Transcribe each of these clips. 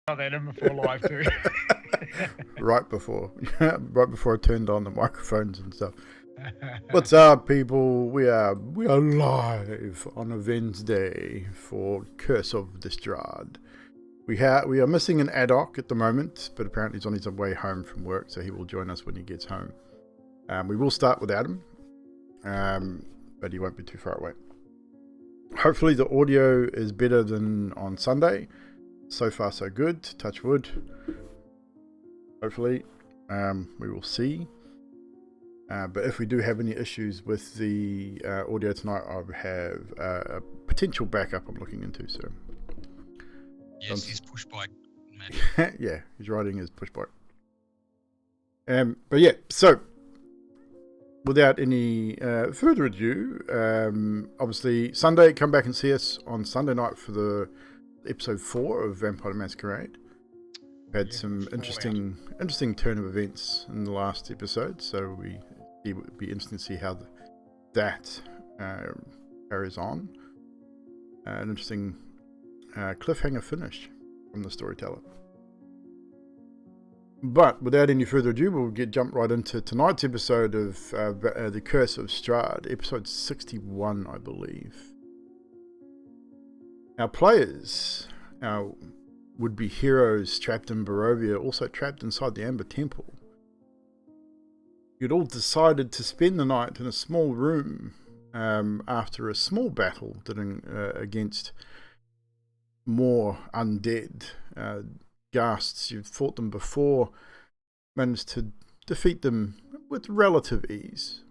Got that in before live too. right before I turned on the microphones and stuff. What's up, people? We are live on a Wednesday for Curse of Strahd. We are missing an Addok at the moment, but apparently he's on his way home from work, so he will join us when he gets home. We will start without him, but he won't be too far away. Hopefully the audio is better than on Sunday. So far so good, touch wood. Hopefully, we will see. But if we do have any issues with the audio tonight, I have a potential backup I'm looking into. So yes, he's push bike. yeah, he's riding his push bike. But yeah, so without any further ado, obviously Sunday, come back and see us on Sunday night for the episode 4 of Vampire the Masquerade. Had some interesting turn of events in the last episode, so it would be interesting to see how that carries on. An interesting cliffhanger finish from the storyteller. But without any further ado, we'll jump right into tonight's episode of the Curse of Strahd, episode 61, I believe. Our players, our would-be heroes trapped in Barovia, also trapped inside the Amber Temple. You'd all decided to spend the night in a small room after a small battle against more undead ghasts. You'd fought them before, managed to defeat them with relative ease.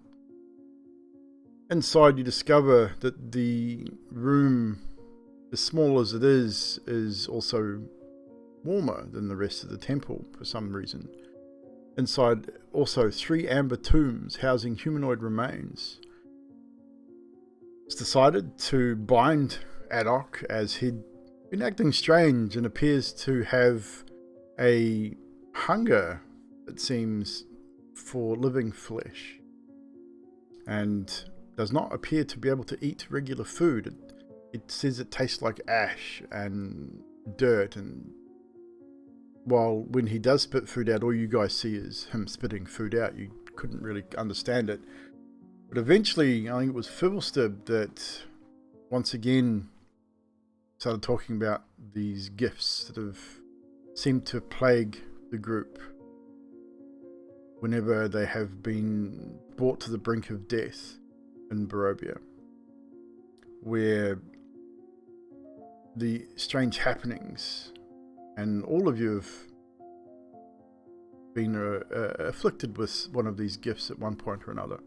Inside you discover that the room, as small as it is also warmer than the rest of the temple for some reason. Inside, also 3 amber tombs housing humanoid remains. It's decided to bind Addok, as he'd been acting strange and appears to have a hunger, it seems, for living flesh, and does not appear to be able to eat regular food. It says it tastes like ash and dirt, and while when he does spit food out, all you guys see is him spitting food out. You couldn't really understand it. But eventually, I think it was Evldoa that once again started talking about these gifts that have seemed to plague the group whenever they have been brought to the brink of death in Barovia, where the strange happenings, and all of you have been afflicted with one of these gifts at one point or another.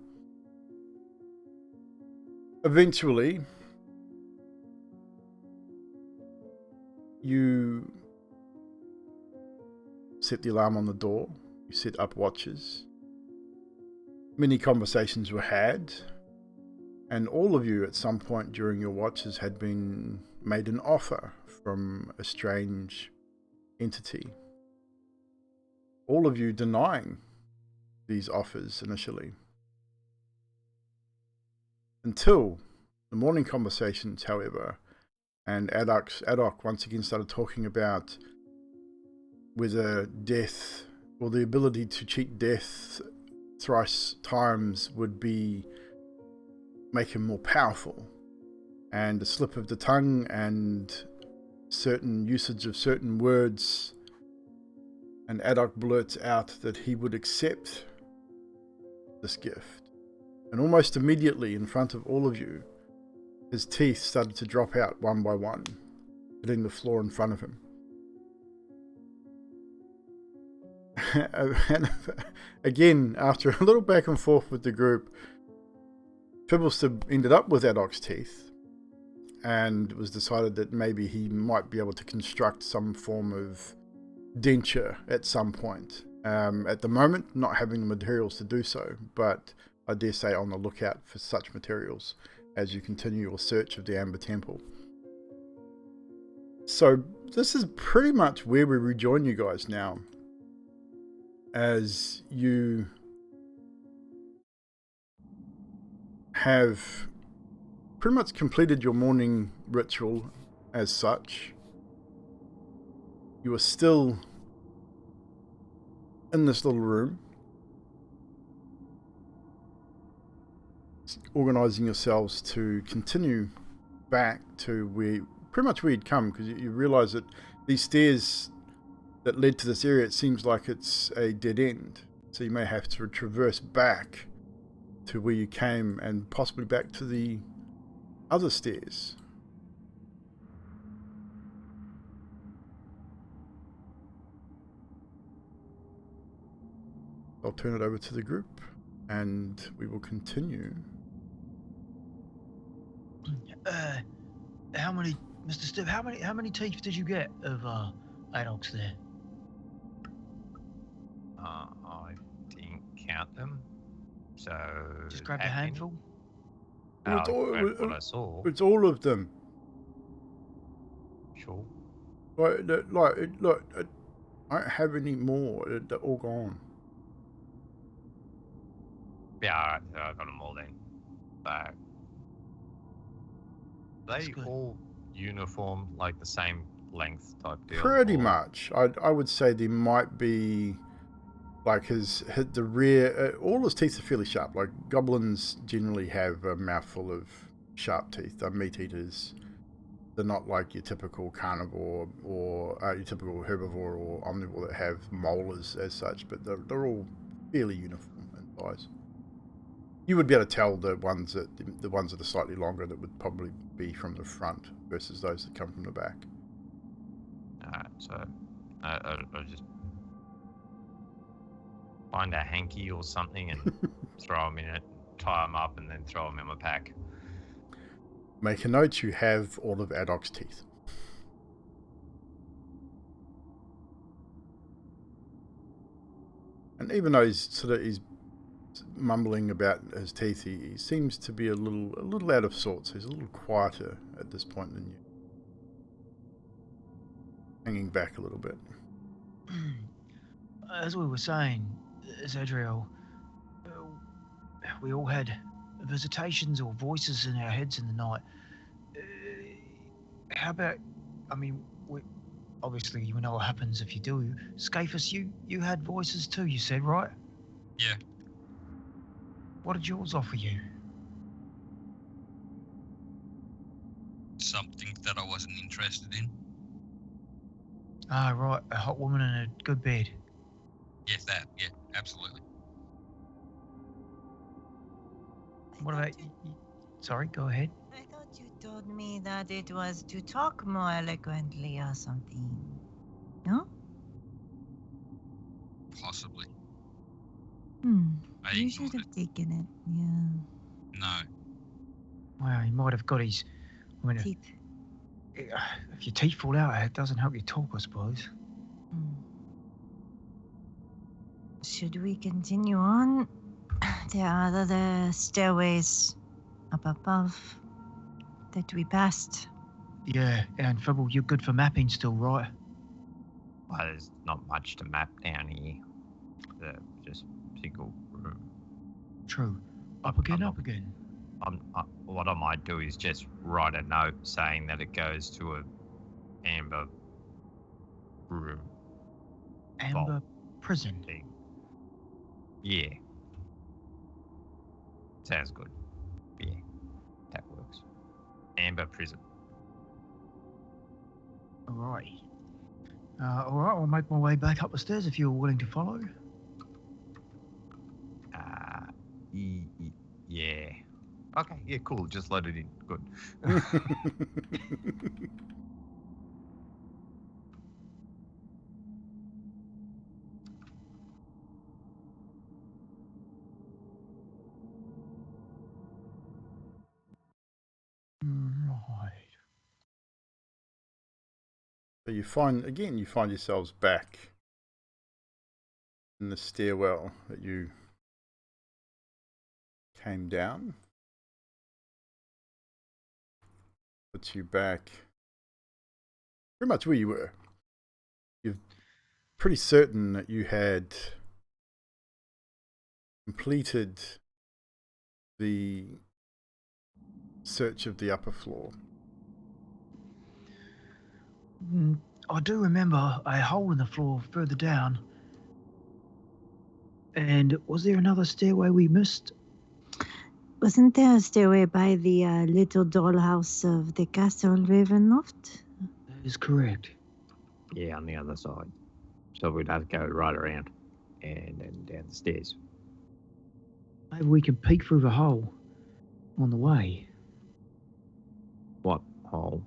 Eventually, you set the alarm on the door, you set up watches, many conversations were had, and all of you at some point during your watches had been made an offer from a strange entity. All of you denying these offers initially. Until the morning conversations, however, and Addok once again started talking about whether death, or the ability to cheat death thrice times, would make him more powerful. And a slip of the tongue and certain usage of certain words, and Addok blurts out that he would accept this gift. And almost immediately, in front of all of you, his teeth started to drop out one by one, hitting the floor in front of him. And again, after a little back and forth with the group, Evldoa ended up with Addok's teeth, and it was decided that maybe he might be able to construct some form of denture at some point. At the moment, not having the materials to do so, but I dare say on the lookout for such materials as you continue your search of the Amber Temple. So this is pretty much where we rejoin you guys now, as you have pretty much completed your morning ritual as such. you are still in this little room, organising yourselves to continue back to pretty much where you'd come, because you realise that these stairs that led to this area, it seems like it's a dead end. So you may have to traverse back to where you came and possibly back to the other stairs. I'll turn it over to the group and we will continue. How many, Mr. Stib, how many teeth did you get of Addok's there? I didn't count them, so just grabbed a handful. What I saw. It's all of them. Sure. Look, I don't have any more. They're all gone. Yeah, alright, so I got them all then. So, they all uniform, like the same length type deal? Pretty much. I would say there might be, like, the rear. All his teeth are fairly sharp. Like, goblins generally have a mouthful of sharp teeth. They're meat eaters. They're not like your typical carnivore or your typical herbivore or omnivore that have molars as such, but they're all fairly uniform in size. You would be able to tell the ones that are slightly longer that would probably be from the front versus those that come from the back. Alright, so I'll just find a hanky or something and throw them in it, tie them up, and then throw them in my pack. Make a note, you have all of Addok's teeth. And even though he's mumbling about his teeth, he seems to be a little out of sorts. He's a little quieter at this point than you. Hanging back a little bit. As we were saying, Zadriel, we all had visitations or voices in our heads in the night. How about, I mean, obviously you know what happens if you do. Scaphus, you had voices too, you said, right? Yeah. What did yours offer you? Something that I wasn't interested in. Ah, right, a hot woman in a good bed. Yes, that. Yeah, absolutely. What about you? Sorry, go ahead. I thought you told me that it was to talk more eloquently or something. No? Possibly. You should have taken it, yeah. No. Well, he might have got his... Teeth. If your teeth fall out, it doesn't help you talk, I suppose. Should we continue on? There are other stairways up above that we passed. Yeah, and Fibble, you're good for mapping still, right? Well, there's not much to map down here. Just single room. True. Up again. What I might do is just write a note saying that it goes to a amber room. Amber prison. Thing. Yeah. Sounds good. Yeah, that works. Amber prison. Alright. Alright, I'll make my way back up the stairs if you're willing to follow. Yeah. Okay, yeah, cool. Just load it in. Good. Right. So you find yourselves back in the stairwell that you came down. Puts you back pretty much where you were. You're pretty certain that you had completed the search of the upper floor. I do remember a hole in the floor further down. And was there another stairway we missed? Wasn't there a stairway by the little dollhouse of the Castle Ravenloft? That is correct. Yeah, on the other side. So we'd have to go right around and then down the stairs. Maybe we can peek through the hole on the way. What hole?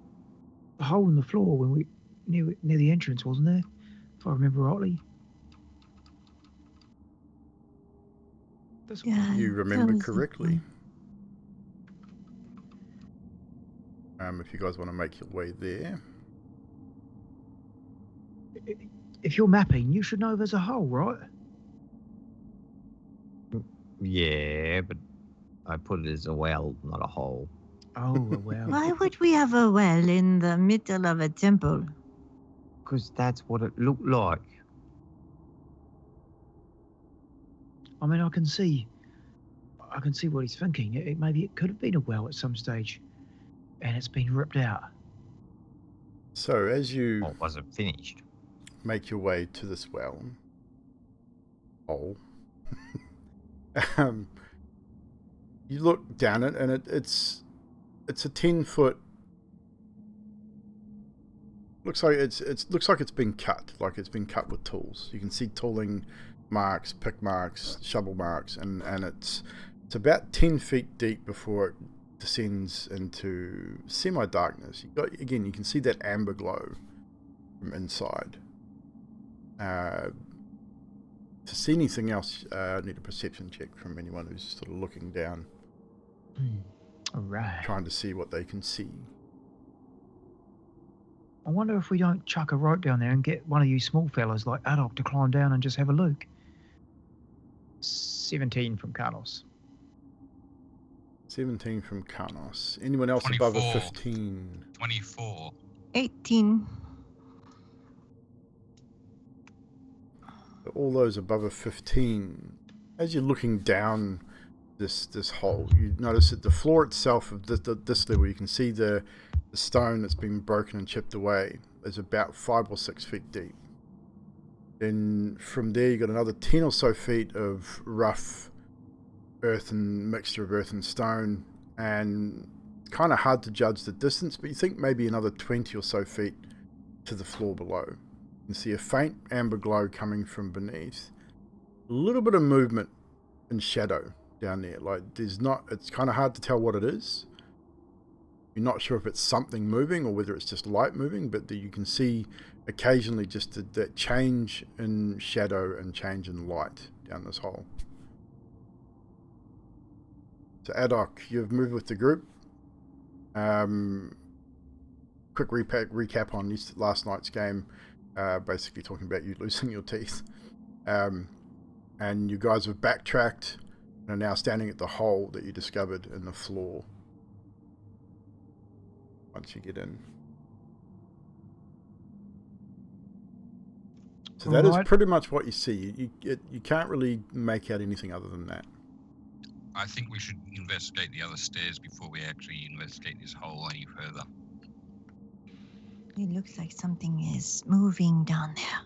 A hole in the floor when we near the entrance, wasn't there? If I remember rightly. That's Yeah, You that remember was the correctly. one. If you guys want to make your way there. If you're mapping, you should know there's a hole, right? Yeah, but I put it as a well, not a hole. Oh, well. Why would we have a well in the middle of a temple? Because that's what it looked like. I mean, I can see what he's thinking. Maybe it could have been a well at some stage, and it's been ripped out. So as you Well, it wasn't finished. make your way to this well, hole, you look down it, and it's a 10-foot. Looks like it's been cut, like it's been cut with tools. You can see tooling marks, pick marks, shovel marks, and it's about 10 feet deep before it descends into semi-darkness. You can see that amber glow from inside. To see anything else, I need a perception check from anyone who's sort of looking down, All right. trying to see what they can see. I wonder if we don't chuck a rope down there and get one of you small fellas like Addok to climb down and just have a look. 17 from Carlos. 17 from Karnos. Anyone else above a 24. 15? 24. 18. All those above a 15. As you're looking down this hole, you notice that the floor itself of this level, you can see the stone that's been broken and chipped away is about 5 or 6 feet deep. Then from there you got another 10 or so feet of rough mixture of earth and stone, and it's kind of hard to judge the distance, but you think maybe another 20 or so feet to the floor below. You can see a faint amber glow coming from beneath. A little bit of movement and shadow down there. It's kind of hard to tell what it is. You're not sure if it's something moving or whether it's just light moving, but you can see occasionally just that change in shadow and change in light down this hole. So Addok, you've moved with the group. Quick recap on last night's game, basically talking about you losing your teeth. And you guys have backtracked and are now standing at the hole that you discovered in the floor. Once you get in. So that is pretty much what you see. You can't really make out anything other than that. I think we should investigate the other stairs before we actually investigate this hole any further. It looks like something is moving down there.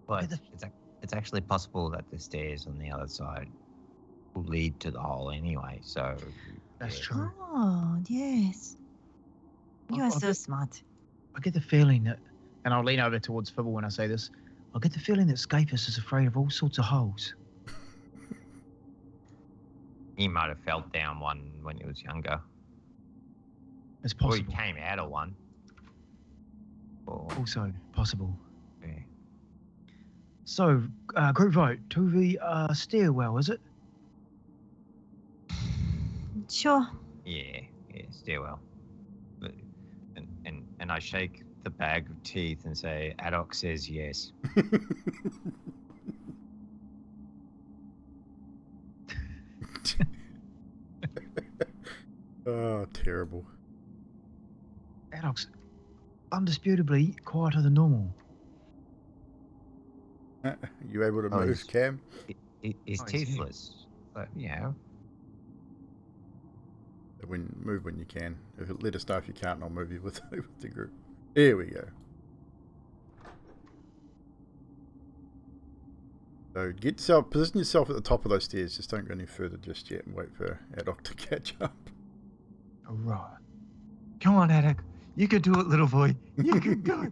But it's actually possible that the stairs on the other side will lead to the hole anyway, so... That's yeah. true. Oh, yes. You are so smart. I get the feeling that, and I'll lean over towards Fibble when I say this, I get the feeling that Scapus is afraid of all sorts of holes. He might have fell down one when he was younger. It's Or he possible. came out of one. Or, Also possible. yeah. So, group vote to the stairwell, is it? Sure. Yeah, stairwell. But, and I shake the bag of teeth and say, Addok says yes. Oh, terrible. Addok's undisputably quieter than normal. You able to Oh, move, he's- Cam? He's Oh, he's here. teethless. But, Move when you can. Let us know if you can't, and I'll move you with the group. There we go. So position yourself at the top of those stairs. Just don't go any further just yet and wait for Addok to catch up. All right. Come on, Addok. You can do it, little boy. You can do it.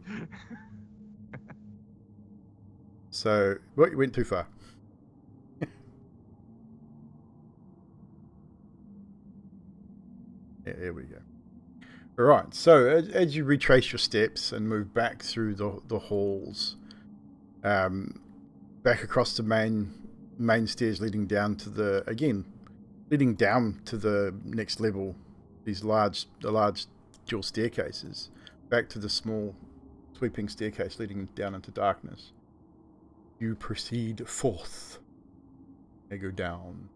So, what, you went too far. Yeah, there we go. All right, so as you retrace your steps and move back through the halls, back across the main stairs leading down to the next level, the large dual staircases, back to the small sweeping staircase leading down into darkness. You proceed forth. They go down.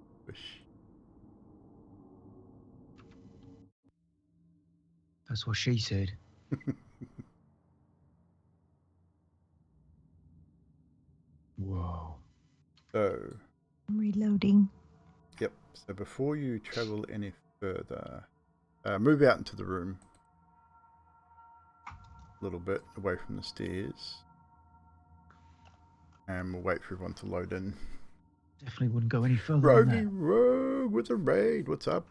That's what she said. Whoa. So, I'm reloading. yep. So before you travel any further, move out into the room a little bit away from the stairs. And we'll wait for everyone to load in. Definitely wouldn't go any further than that. Rogue with a raid. What's up?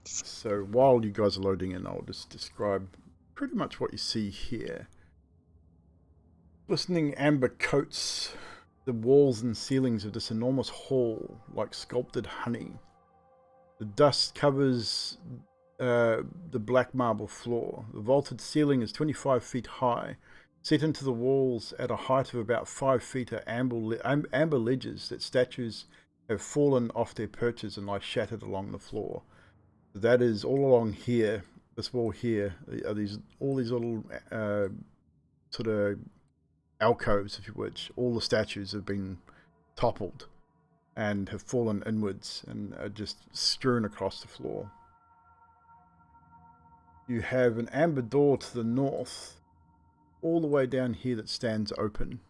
So while you guys are loading in, I'll just describe pretty much what you see here. Glistening amber coats the walls and ceilings of this enormous hall like sculpted honey. The dust covers the black marble floor. The vaulted ceiling is 25 feet high. Set into the walls at a height of about 5 feet are amber ledges that statues have fallen off their perches and lie shattered along the floor. That is all along here. This wall here are all these little sort of alcoves, if you wish. All the statues have been toppled and have fallen inwards and are just strewn across the floor. You have an amber door to the north, all the way down here, that stands open.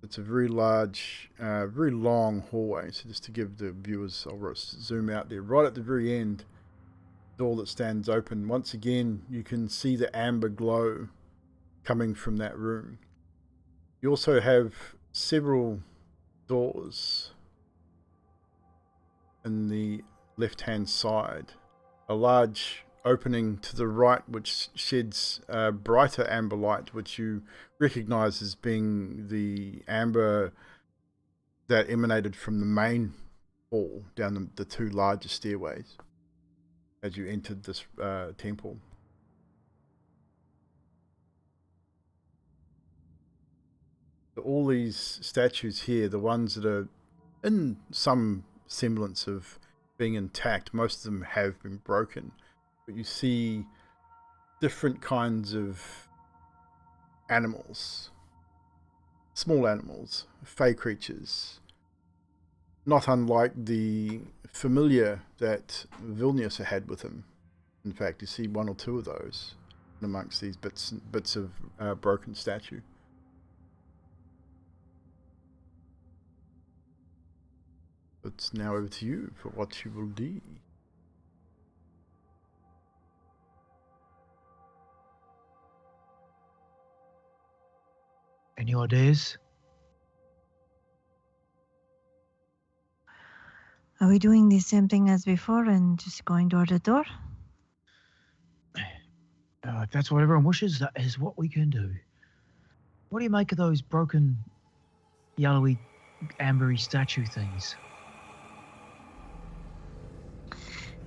It's a very large, very long hallway. So just to give the viewers, I'll zoom out there. Right at the very end, door that stands open. Once again, you can see the amber glow coming from that room. You also have several doors in the left-hand side. A large opening to the right which sheds brighter amber light, which you recognize as being the amber that emanated from the main hall down the two larger stairways as you entered this temple. So all these statues here, the ones that are in some semblance of being intact, most of them have been broken. But you see different kinds of animals, small animals, fey creatures, not unlike the familiar that Vilnius had with him. In fact, you see one or two of those amongst these bits of broken statue. It's now over to you for what you will do. Any ideas? Are we doing the same thing as before and just going door to door? If that's what everyone wishes, that is what we can do. What do you make of those broken, yellowy, ambery statue things?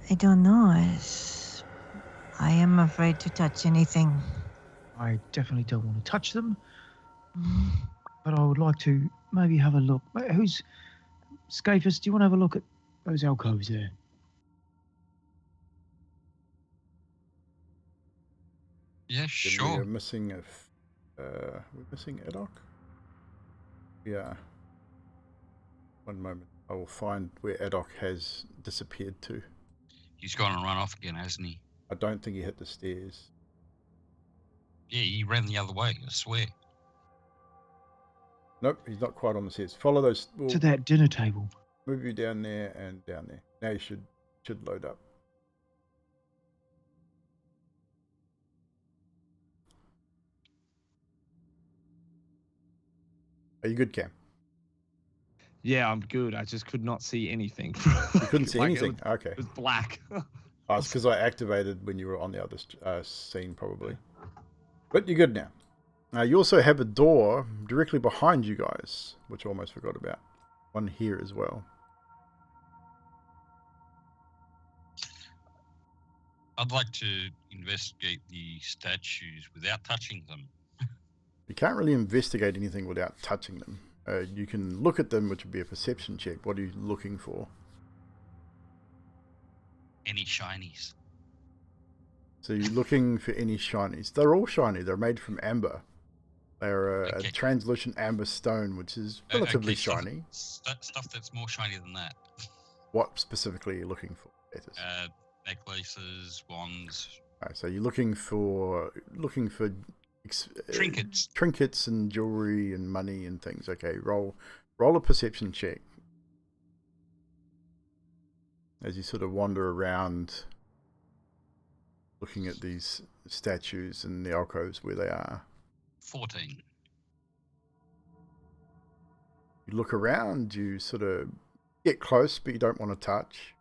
I don't know. I am afraid to touch anything. I definitely don't want to touch them, but I would like to maybe have a look. Who's Scafus? Do you want to have a look at those alcoves there? Yeah, We're sure. missing we're missing Addok? Yeah. One moment. I will find where Addok has disappeared to. He's gone and run off again, hasn't he? I don't think he hit the stairs. Yeah, he ran the other way, I swear. Nope, he's not quite on the stairs. Follow those. To that dinner table. Move you down there and down there. Now you should load up. Are you good, Cam? Yeah, I'm good. I just could not see anything. You couldn't see anything? Okay. It was black. Oh, it's because I activated when you were on the other scene, probably. But you're good now. You also have a door directly behind you guys, which I almost forgot about. One here as well. I'd like to investigate the statues without touching them. You can't really investigate anything without touching them. You can look at them, which would be a perception check. What are you looking for? Any shinies? So you're looking for any shinies. They're all shiny. They're made from amber. They're a translucent amber stone, which is relatively shiny. Stuff that's more shiny than that. What specifically are you looking for, Betis? Necklaces, wands. Alright, so you're looking for trinkets and jewelry and money and things. Okay, roll a perception check as you sort of wander around, looking at these statues and the alcoves where they are. 14. You look around, you sort of get close, but you don't want to touch,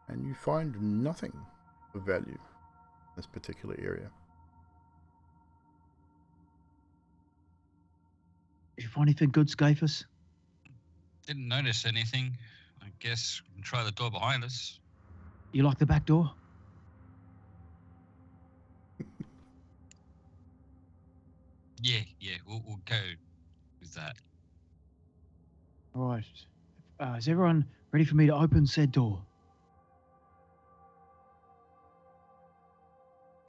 and you find nothing of value in this particular area. Did you find anything good, Scaphus? Didn't notice anything. I guess we can try the door behind us. You like the back door? Yeah, we'll go with that. All right. Is everyone ready for me to open said door?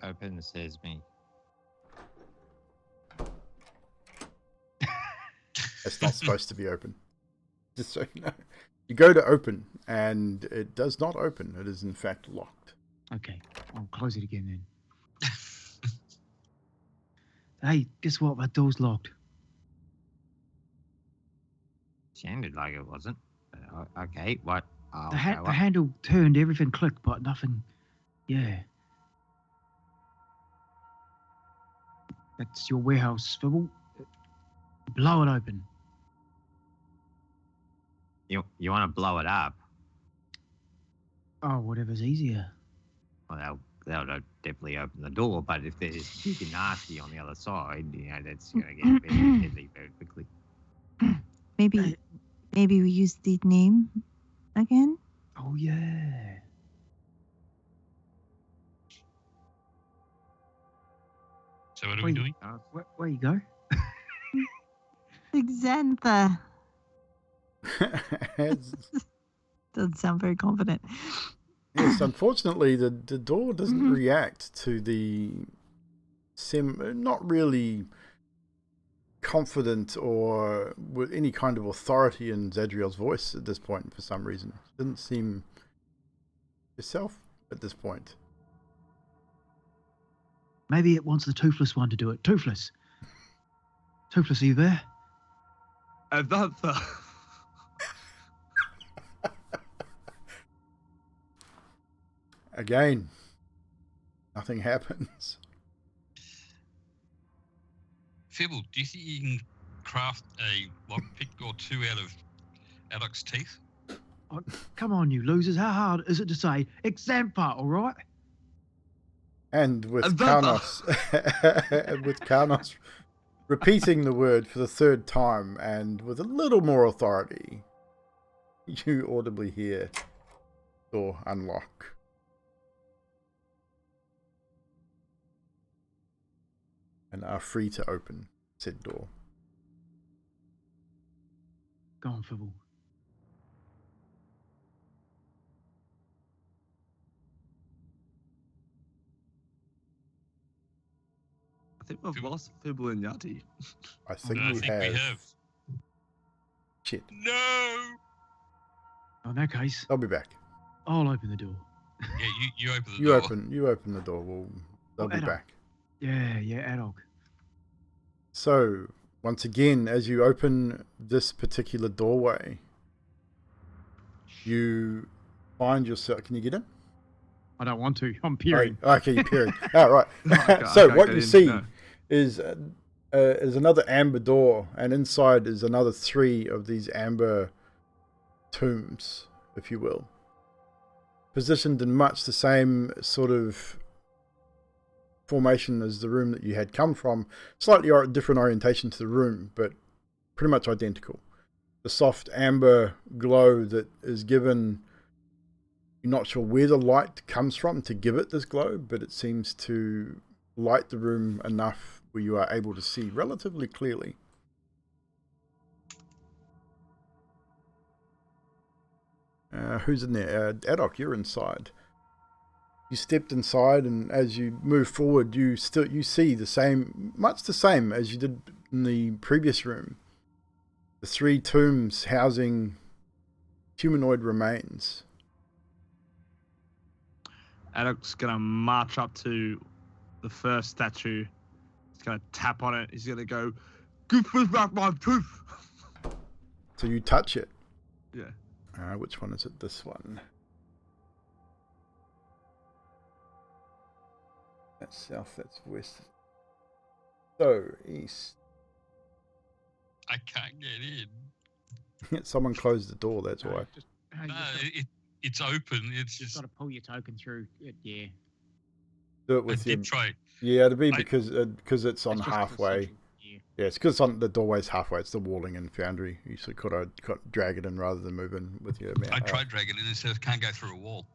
Open, says me. It's not supposed to be open. Just so you know. You go to open, and it does not open. It is in fact locked. Okay, I'll close it again then. Hey, guess what? That door's locked. Sounded like it wasn't. Okay, what? The handle turned, everything clicked, but nothing. Yeah. That's your warehouse, Fibble. Blow it open. You want to blow it up? Oh, whatever's easier. Well, that'll definitely open the door, but if there's big and nasty on the other side, that's going to get very deadly very quickly. Maybe we use the name again? Oh, yeah. So what are we doing? Where you go? Xantha. Doesn't sound very confident. Yes, unfortunately, the door doesn't react to the not really confident or with any kind of authority in Zadriel's voice at this point for some reason. It didn't seem yourself at this point. Maybe it wants the Toothless one to do it. Toothless. Toothless, are you there? Evldoa. Again, nothing happens. Fibble, do you think you can craft a lockpick or two out of Addok's teeth? Oh, come on, you losers. How hard is it to say Xantha, all right? And with Karnos, with Karnos repeating the word for the third time and with a little more authority, you audibly hear door unlock. And are free to open said door. Go on, Fibble. I think we've lost Fibble and Yati. I think, I we think we have. Shit. No! Oh, in that case, I'll be back. I'll open the door. Yeah, you open the door. You open the door. They'll be Addok. back. Yeah, Addok. So, once again, as you open this particular doorway, you find yourself... Can you get in? I don't want to. I'm peering. Oh, okay, you're peering. All right. I So can't what get you in, see no. is is another amber door, and inside is another 3 of these amber tombs, if you will, positioned in much the same sort of formation as the room that you had come from. Slightly different orientation to the room, but pretty much identical. The soft amber glow that is given, you're not sure where the light comes from to give it this glow, but it seems to light the room enough where you are able to see relatively clearly. Who's in there? Addok, you're inside. You stepped inside, and as you move forward, you see the same, much the same as you did in the previous room. The 3 tombs housing humanoid remains. Addok's gonna march up to the first statue. He's gonna tap on it. He's gonna go, "Give me back my tooth." So you touch it. Yeah. Which one is it? This one. That's south, that's west. So, east. I can't get in. Someone closed the door, that's No, why. just, No, it's open. It's just just. got to pull your token through it. Yeah. Do it I with your... did try. Yeah, it'd be I- because it's on That's just 'cause it's halfway. central. Yeah. Yeah, it's because the doorway's halfway. It's the walling in Foundry. You sort of drag it in rather than move in with your mouth. I tried dragging it in and said can't go through a wall.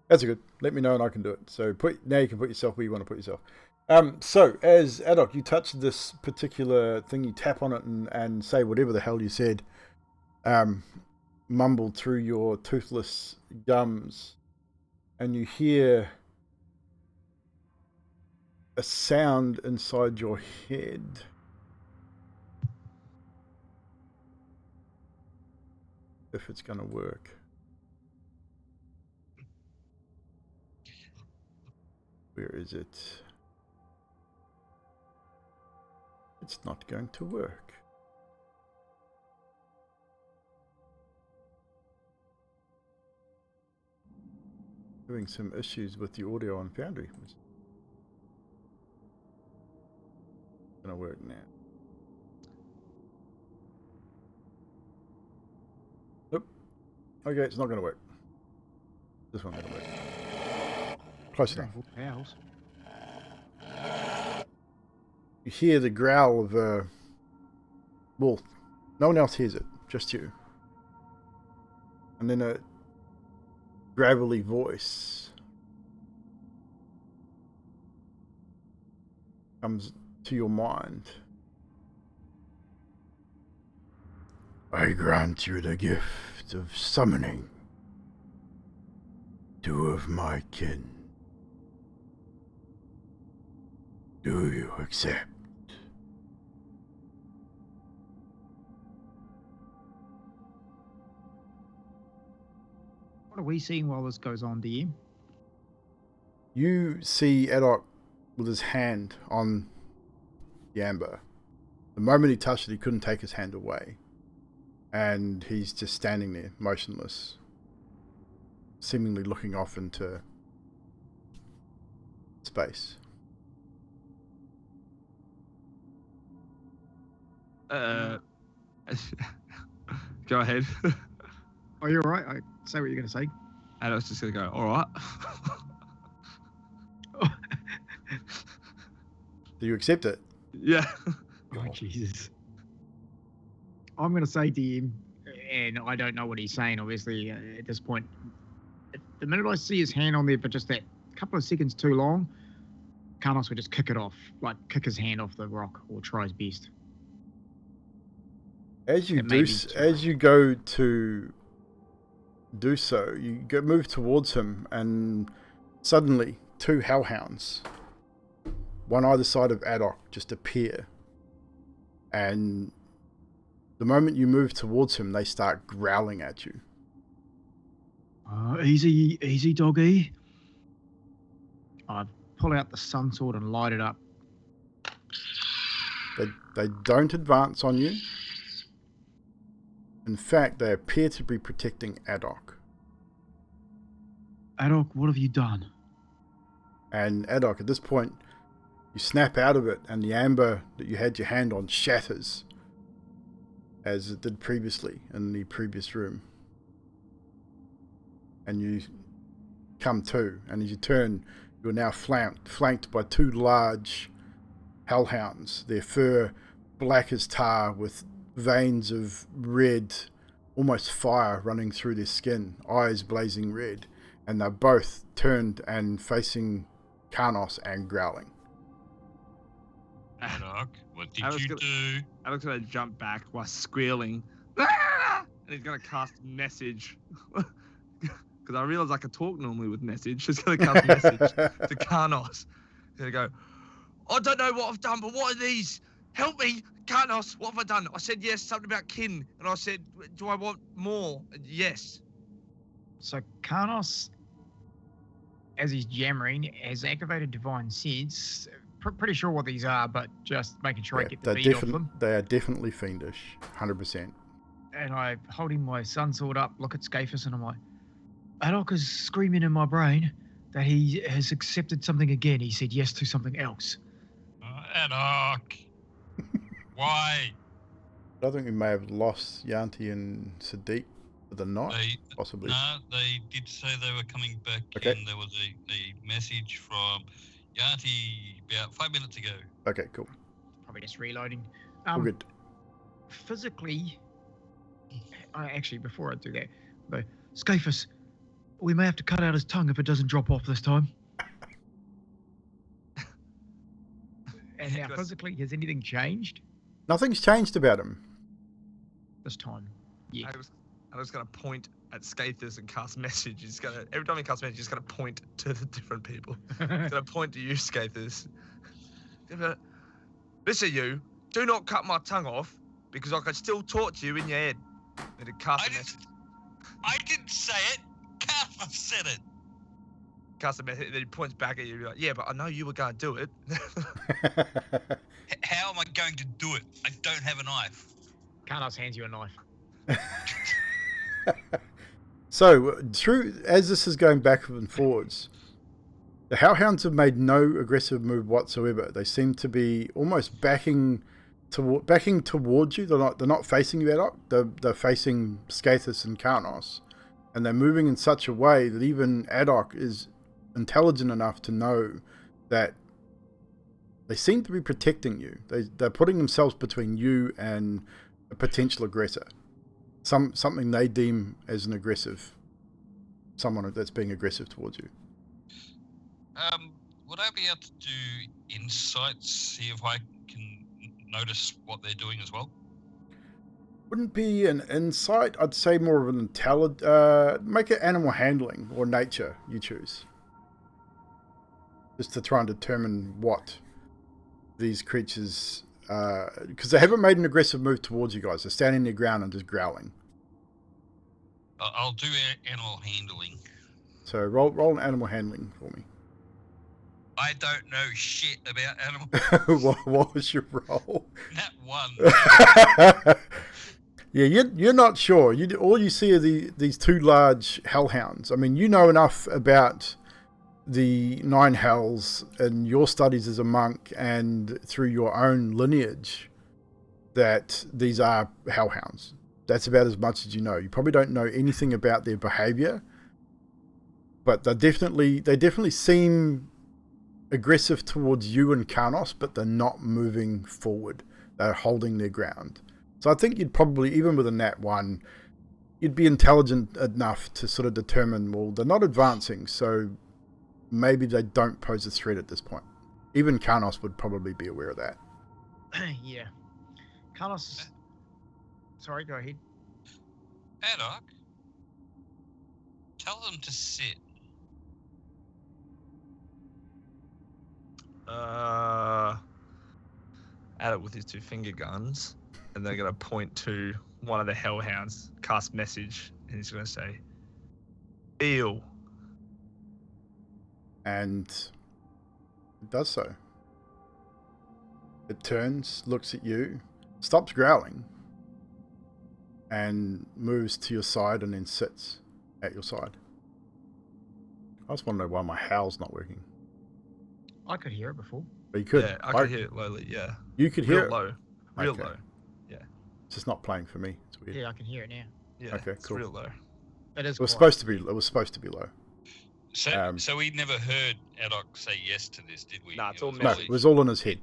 That's good. Let me know and I can do it. So now you can put yourself where you want to put yourself. So as Addok, you touch this particular thing, you tap on it and say whatever the hell you said, mumbled through your toothless gums, and you hear a sound inside your head. If it's going to work. Where is it? It's not going to work. Having some issues with the audio on Foundry. It's going to work now. Nope. Okay, it's not going to work. This one's going to work. Close enough. Pals. You hear the growl of a wolf. No one else hears it, just you. And then a gravelly voice comes to your mind. I grant you the gift of summoning 2 of my kin. Do you accept? What are we seeing while this goes on, DM? You see Addok with his hand on the amber. The moment he touched it, he couldn't take his hand away. And he's just standing there, motionless, seemingly looking off into space. Go ahead. Are you alright? Say what you're going to say. Addok's just gonna go, all right. Do you accept it? Yeah. Oh, Jesus. I'm going to say to him, and I don't know what he's saying, obviously, at this point. The minute I see his hand on there for just that couple of seconds too long, Carlos would just kick it off, like kick his hand off the rock, or try his best. As you It may do, be as you go to do so, you move towards him, and suddenly 2 hellhounds, one either side of Addok, just appear. And the moment you move towards him, they start growling at you. Easy, doggy. I pull out the sun sword and light it up. They don't advance on you. In fact, they appear to be protecting Addok. Addok, what have you done? And Addok, at this point, You snap out of it, and the amber that you had your hand on shatters, as it did previously in the previous room. And you come to, and as you turn, you are now flanked by two large hellhounds. Their fur black as tar, with veins of red, almost fire running through their skin, eyes blazing red, and they're both turned and facing Karnos and growling. Addok, what did you do? Addok's gonna jump back while squealing, and he's gonna cast message. Because I realize I can talk normally with message. He's gonna cast message to Karnos. He's gonna go, I don't know what I've done, but what are these? Help me, Karnos, what have I done? I said yes, something about kin, and I said, do I want more? Yes. So Karnos, as he's jammering, has activated Divine Sense. Pretty sure what these are, but just making sure I get the beat off them. They are definitely fiendish, 100%. And I'm holding my sun sword up, look at Scaphus, and I'm like, Addok is screaming in my brain that he has accepted something again. He said yes to something else. Addok. Why? I think we may have lost Yanti and Sadiq for the night, possibly. No, they did say they were coming back, okay. And there was a message from Yanti about 5 minutes ago. Okay, cool. Probably just reloading. All good. Physically, actually, before I do that, but Scaphus, we may have to cut out his tongue if it doesn't drop off this time. And now, physically, has anything changed? Nothing's changed about him. This time, yeah. I was going to point at Scathus and cast message. Every time he casts message, he's going to point to the different people. He's going to point to you, Scathus. Listen, you, do not cut my tongue off, because I can still talk to you in your head. And cast a message. I didn't say it. Karnos said it. Cast a message, then he points back at you. You're like, yeah, but I know you were going to do it. How am I going to do it? I don't have a knife. Karnos hands you a knife. So, as this is going backwards and forwards, the Hellhounds have made no aggressive move whatsoever. They seem to be almost backing towards you. They're not facing you, Addok. They're facing Scathus and Karnos, and they're moving in such a way that even Addok is intelligent enough to know that they seem to be protecting you. They're putting themselves between you and a potential aggressor. Something they deem as an aggressive, someone that's being aggressive towards you. Would I be able to do insights, see if I can notice what they're doing as well? Wouldn't be an insight. I'd say more of an make it animal handling or nature, you choose. Just to try and determine what these creatures, because they haven't made an aggressive move towards you guys. They're standing their ground and just growling. I'll do animal handling. So roll an animal handling for me. I don't know shit about animals. What was your roll? That one. Yeah, you're not sure. All you see are these two large hellhounds. I mean, you know enough about the nine hells and your studies as a monk and through your own lineage that these are hellhounds. That's about as much as you know. You probably don't know anything about their behavior, but they definitely seem aggressive towards you and Karnos, but they're not moving forward. They're holding their ground. So I think you'd probably, even with a nat 1, you'd be intelligent enough to sort of determine, well, they're not advancing, so maybe they don't pose a threat at this point. Even Karnos would probably be aware of that. Yeah. Karnos... Sorry, go ahead. Addok, tell them to sit. Addok with his two finger guns, and they're going to point to one of the hellhounds, cast message, and he's going to say, "Feel." And it does so. It turns, looks at you, stops growling, and moves to your side and then sits at your side. I just want to know why my howl's not working. I could hear it before. But you could. Yeah, I could hear it lowly. Yeah, You could hear real it. low, real Okay. low. It's just not playing for me. It's weird. Yeah, I can hear it now. Yeah, Okay, it's cool. real low. It is. It was quiet. supposed to be. It was supposed to be low. So, so we never heard Addok say yes to this, did we? Nah, it's all No, message. it was all in his head.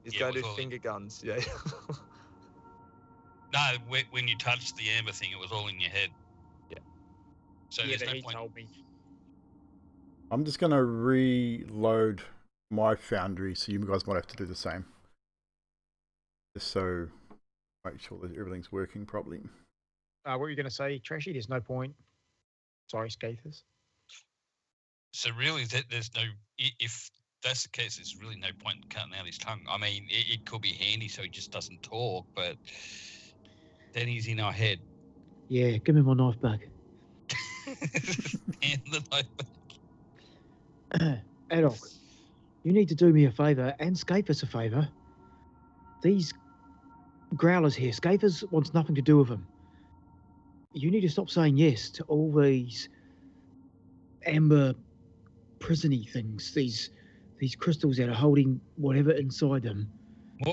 He's Yeah, going to it do was all- finger guns. Yeah. No, when you touched the amber thing, it was all in your head. Yeah. So Yeah, there's but no he point. told me. I'm just gonna reload my Foundry, so you guys might have to do the same. Just so make sure that everything's working properly. What were you going to say, Trashy? There's no point. Sorry, Scathers. So really, there's no. If that's the case, there's really no point in cutting out his tongue. I mean, it could be handy so he just doesn't talk, but then he's in our head. Yeah, give me my knife back. And the knife. Addok, you need to do me a favour and Scathers a favour. These growlers here, Scathers wants nothing to do with them. You need to stop saying yes to all these amber prison-y things, these crystals that are holding whatever inside them.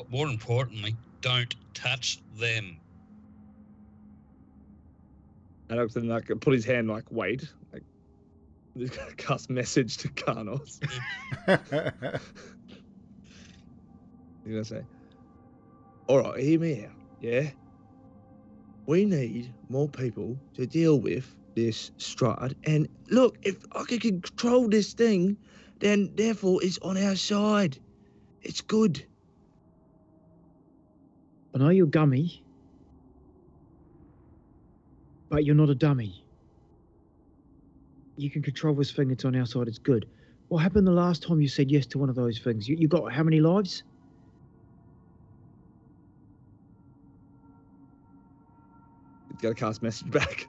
More importantly, don't touch them. And then like put his hand like wait, like cast message to Carnos. He's gonna say, "All right, hear me out. Yeah, we need more people to deal with this Strahd. And look, if I can control this thing, then therefore it's on our side. It's good." I know you're gummy, but you're not a dummy. You can control this thing, it's on our side, it's good. What happened the last time you said yes to one of those things? You got how many lives? He's gonna cast message back.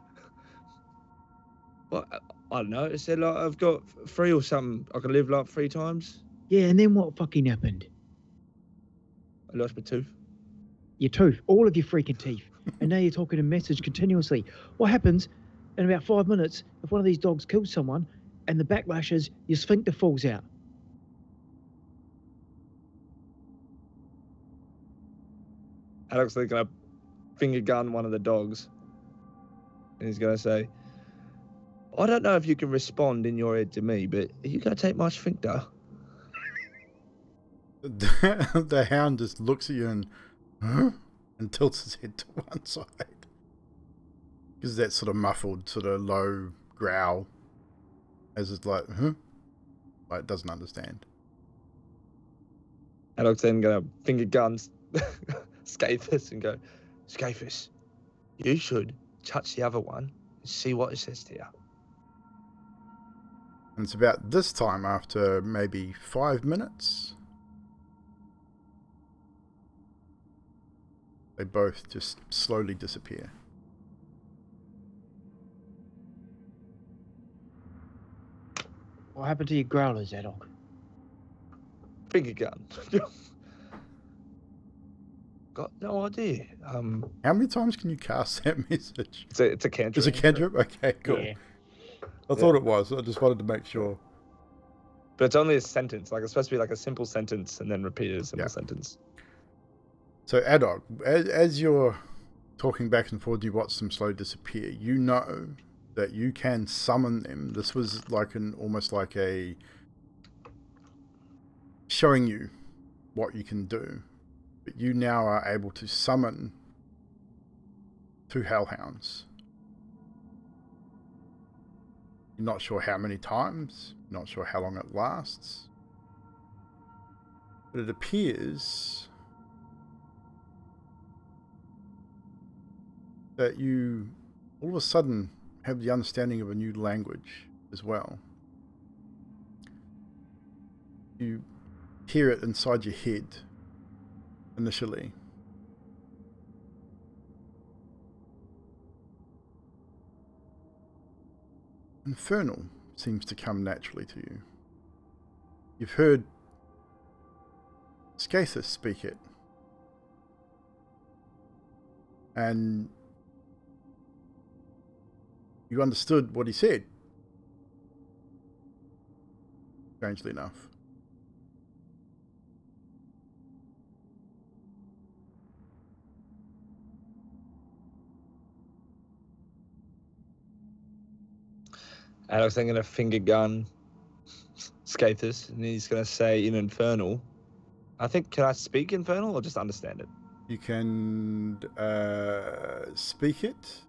Well, I don't know. It said like I've got 3 or something. I can live like 3 times. Yeah, and then what fucking happened? I lost my tooth. Your tooth, all of your freaking teeth. And now you're talking a message continuously. What happens in about 5 minutes if one of these dogs kills someone and the backlash is your sphincter falls out? Addok's gonna finger gun one of the dogs. And he's gonna say, "I don't know if you can respond in your head to me, but are you gonna take my sphincter?" The hound just looks at you and, huh? And tilts his head to one side. Gives that sort of muffled, sort of low growl. As it's like, huh? Like, it doesn't understand. Addok's then gonna finger guns Scathers and go, "Scathers, you should touch the other one and see what it says to you." And it's about this time, after maybe 5 minutes, they both just slowly disappear. What happened to your growlers, Addok? Finger gun. Got no idea. How many times can you cast that message? It's a cantrip. Is it cantrip? Okay, cool. Yeah. I thought it was. I just wanted to make sure. But it's only a sentence. Like it's supposed to be like a simple sentence and then repeated a simple Yeah. sentence. So, Addok, as you're talking back and forth, you watch them slowly disappear. You know that you can summon them. This was like almost like a showing you what you can do. But you now are able to summon 2 hellhounds. You're not sure how many times, not sure how long it lasts. But it appears that you all of a sudden have the understanding of a new language as well. You hear it inside your head initially. Infernal seems to come naturally to you. You've heard Scathers speak it. And you understood what he said. Strangely enough. Addok's then going to finger gun Scathus, and he's going to say in Infernal. I think, can I speak Infernal or just understand it? You can speak it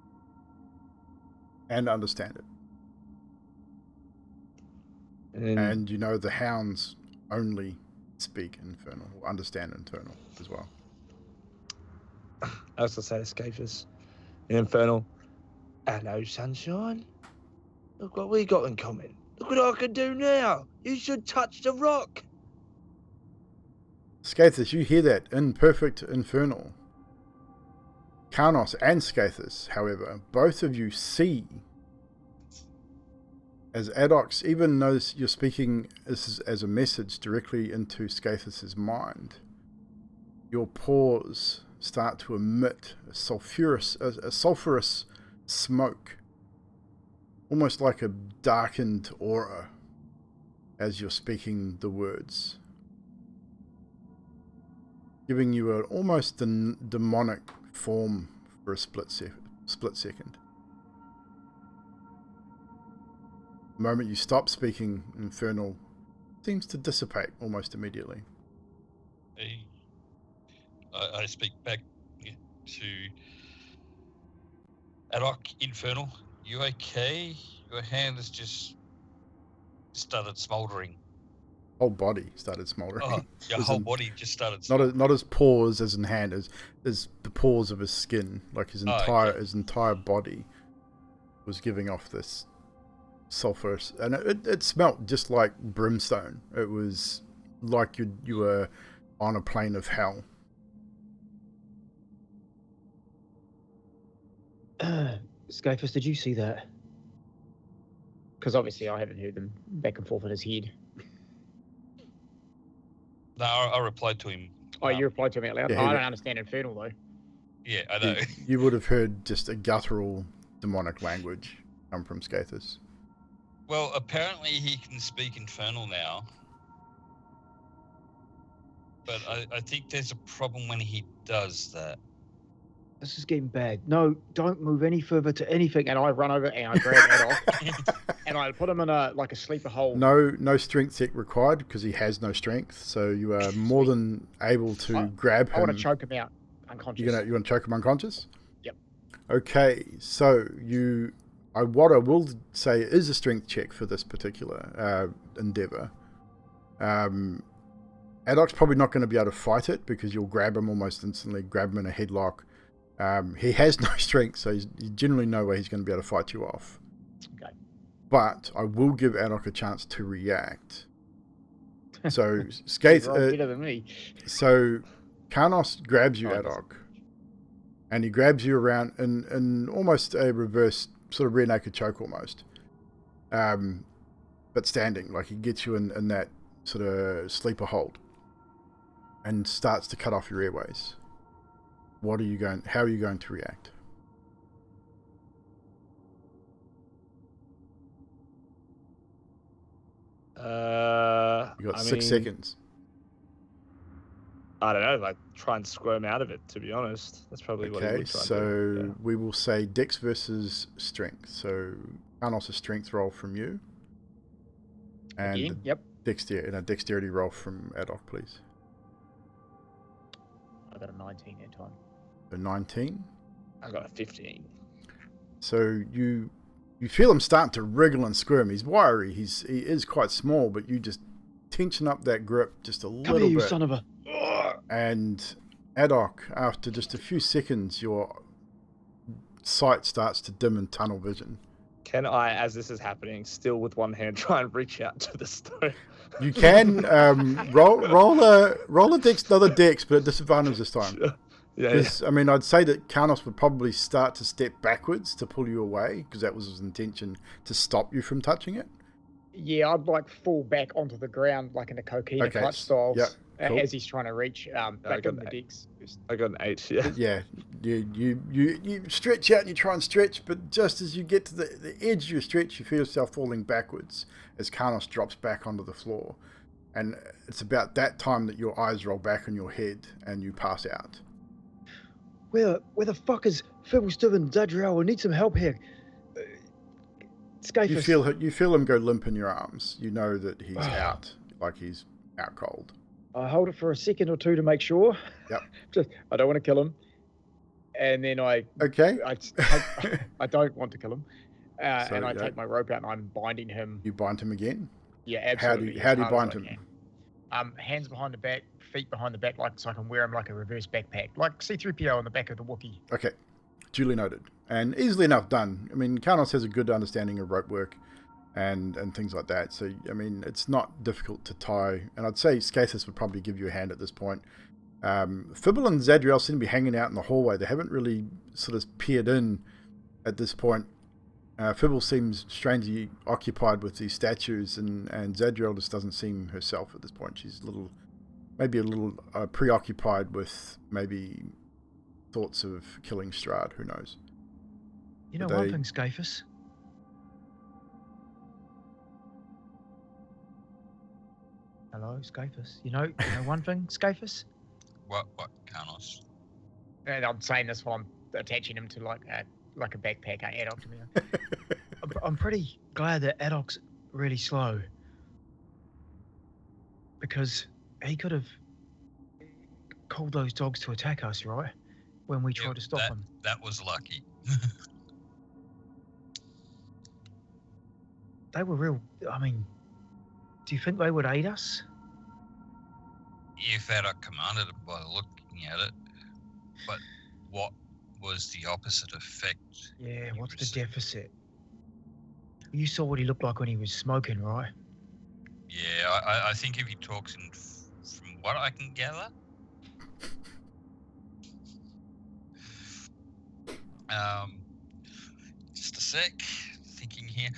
and understand it. And you know the hounds only speak Infernal, or understand Infernal as well. I was going to say to Scathus in Infernal, hello, sunshine. Look what we got in common. Look what I can do now. You should touch the rock. Scathus, you hear that in perfect Infernal. Karnos and Scathus, however, both of you see as Addok, even though you're speaking as a message directly into Scathus's mind, your pores start to emit a sulfurous smoke, almost like a darkened aura as you're speaking the words, giving you an almost demonic form for a split second. The moment you stop speaking Infernal, seems to dissipate almost immediately. I speak back to Addok, Infernal. You okay? Your hand has just started smouldering. Whole body started smouldering. Oh, your whole body just started not as paws as in hand, as the pores of his skin, like his entire body was giving off this sulfur, and it smelt just like brimstone. It was like you were on a plane of hell. Scathus, did you see that? Because obviously I haven't heard them back and forth in his head. No, I replied to him. Oh, you replied to him out loud? Yeah, I don't understand Infernal, though. Yeah, I know. You would have heard just a guttural demonic language come from Scathus. Well, apparently he can speak Infernal now. But I think there's a problem when he does that. This is getting bad. No, don't move any further to anything. And I run over and I grab Addok and I put him in a sleeper hold. No strength check required because he has no strength. So you are more than able to grab him. I want to choke him out unconscious. You want to choke him unconscious? Yep. Okay, so what I will say is a strength check for this particular endeavor. Addok's probably not going to be able to fight it because you'll grab him almost instantly, grab him in a headlock. He has no strength, so you generally know where he's going to be able to fight you off. Okay. But I will give Addok a chance to react. So better than me. So Karnos grabs you, Oh, Addok, and he grabs you around in almost a reverse sort of rear naked choke almost. But standing, like he gets you in that sort of sleeper hold and starts to cut off your airways. How are you going to react? You got 6 seconds. I don't know, like try and squirm out of it, to be honest. That's probably what he would try so and do. Yeah. we will say Dex versus Strength. So Karnos, a Strength roll from you. And Again? Yep. a Dexterity roll from Addok, please. I got a 19 that time. So 19. I got a 15. So you feel him starting to wriggle and squirm. He's wiry. He is quite small, but you just tension up that grip just a little bit. You son of a... And Addok, after just a few seconds, your sight starts to dim in tunnel vision. Can I, as this is happening, still with one hand try and reach out to the stone? You can roll a dex, another dex, but at disadvantage this time. Sure. Yeah. I mean, I'd say that Karnos would probably start to step backwards to pull you away, because that was his intention, to stop you from touching it. Yeah, I'd fall back onto the ground like in a coquina clutch style as he's trying to reach back in the decks. I got an 8, yeah. Yeah, you stretch out and you try and stretch, but just as you get to the edge of your stretch, you feel yourself falling backwards as Karnos drops back onto the floor. And it's about that time that your eyes roll back in your head and you pass out. Where the fuck is Fibbleston and Zadriel? We need some help here. Scafus. You feel him go limp in your arms. You know that he's out, like he's out cold. I hold it for a second or two to make sure. Yep. I don't want to kill him. And then I don't want to kill him. And I take my rope out and I'm binding him. You bind him again? Yeah, absolutely. How do you bind him? Hands behind the back, feet behind the back, like so I can wear him like a reverse backpack, like C-3PO on the back of the Wookiee. Okay, duly noted. And easily enough done. I mean, Karnos has a good understanding of rope work and things like that. So, I mean, it's not difficult to tie. And I'd say Skathis would probably give you a hand at this point. Fibble and Zadriel seem to be hanging out in the hallway. They haven't really sort of peered in at this point. Fibble seems strangely occupied with these statues, and Zadriel just doesn't seem herself at this point. She's maybe a little preoccupied with maybe thoughts of killing Strahd. Who knows? You know one thing, Scafus? Hello, Scafus. You know one thing, Scafus? What, Carlos? And I'm saying this while I'm attaching him to like a backpack, Addok to me. I'm pretty glad that Addok's really slow. Because he could have called those dogs to attack us, right? When we tried to stop him. That was lucky. They were real. I mean, do you think they would aid us? If Addok commanded it by looking at it, but what was the opposite effect? Yeah, what's the deficit? You saw what he looked like when he was smoking, right? Yeah, I think if he talks from what I can gather, just a sec, thinking here.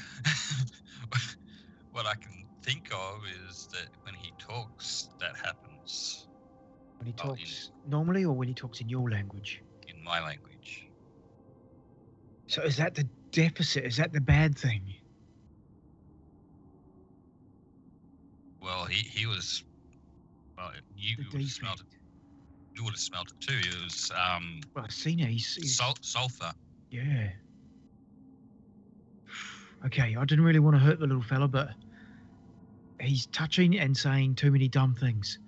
What I can think of is that when he talks, that happens. When he talks normally, or when he talks in your language? In my language. So is that the deficit? Is that the bad thing? Well, he was. Well, you would have smelt it. You would have smelt it too. It was. Well, I've seen it. He's sulfur. Yeah. Okay, I didn't really want to hurt the little fella, but he's touching and saying too many dumb things.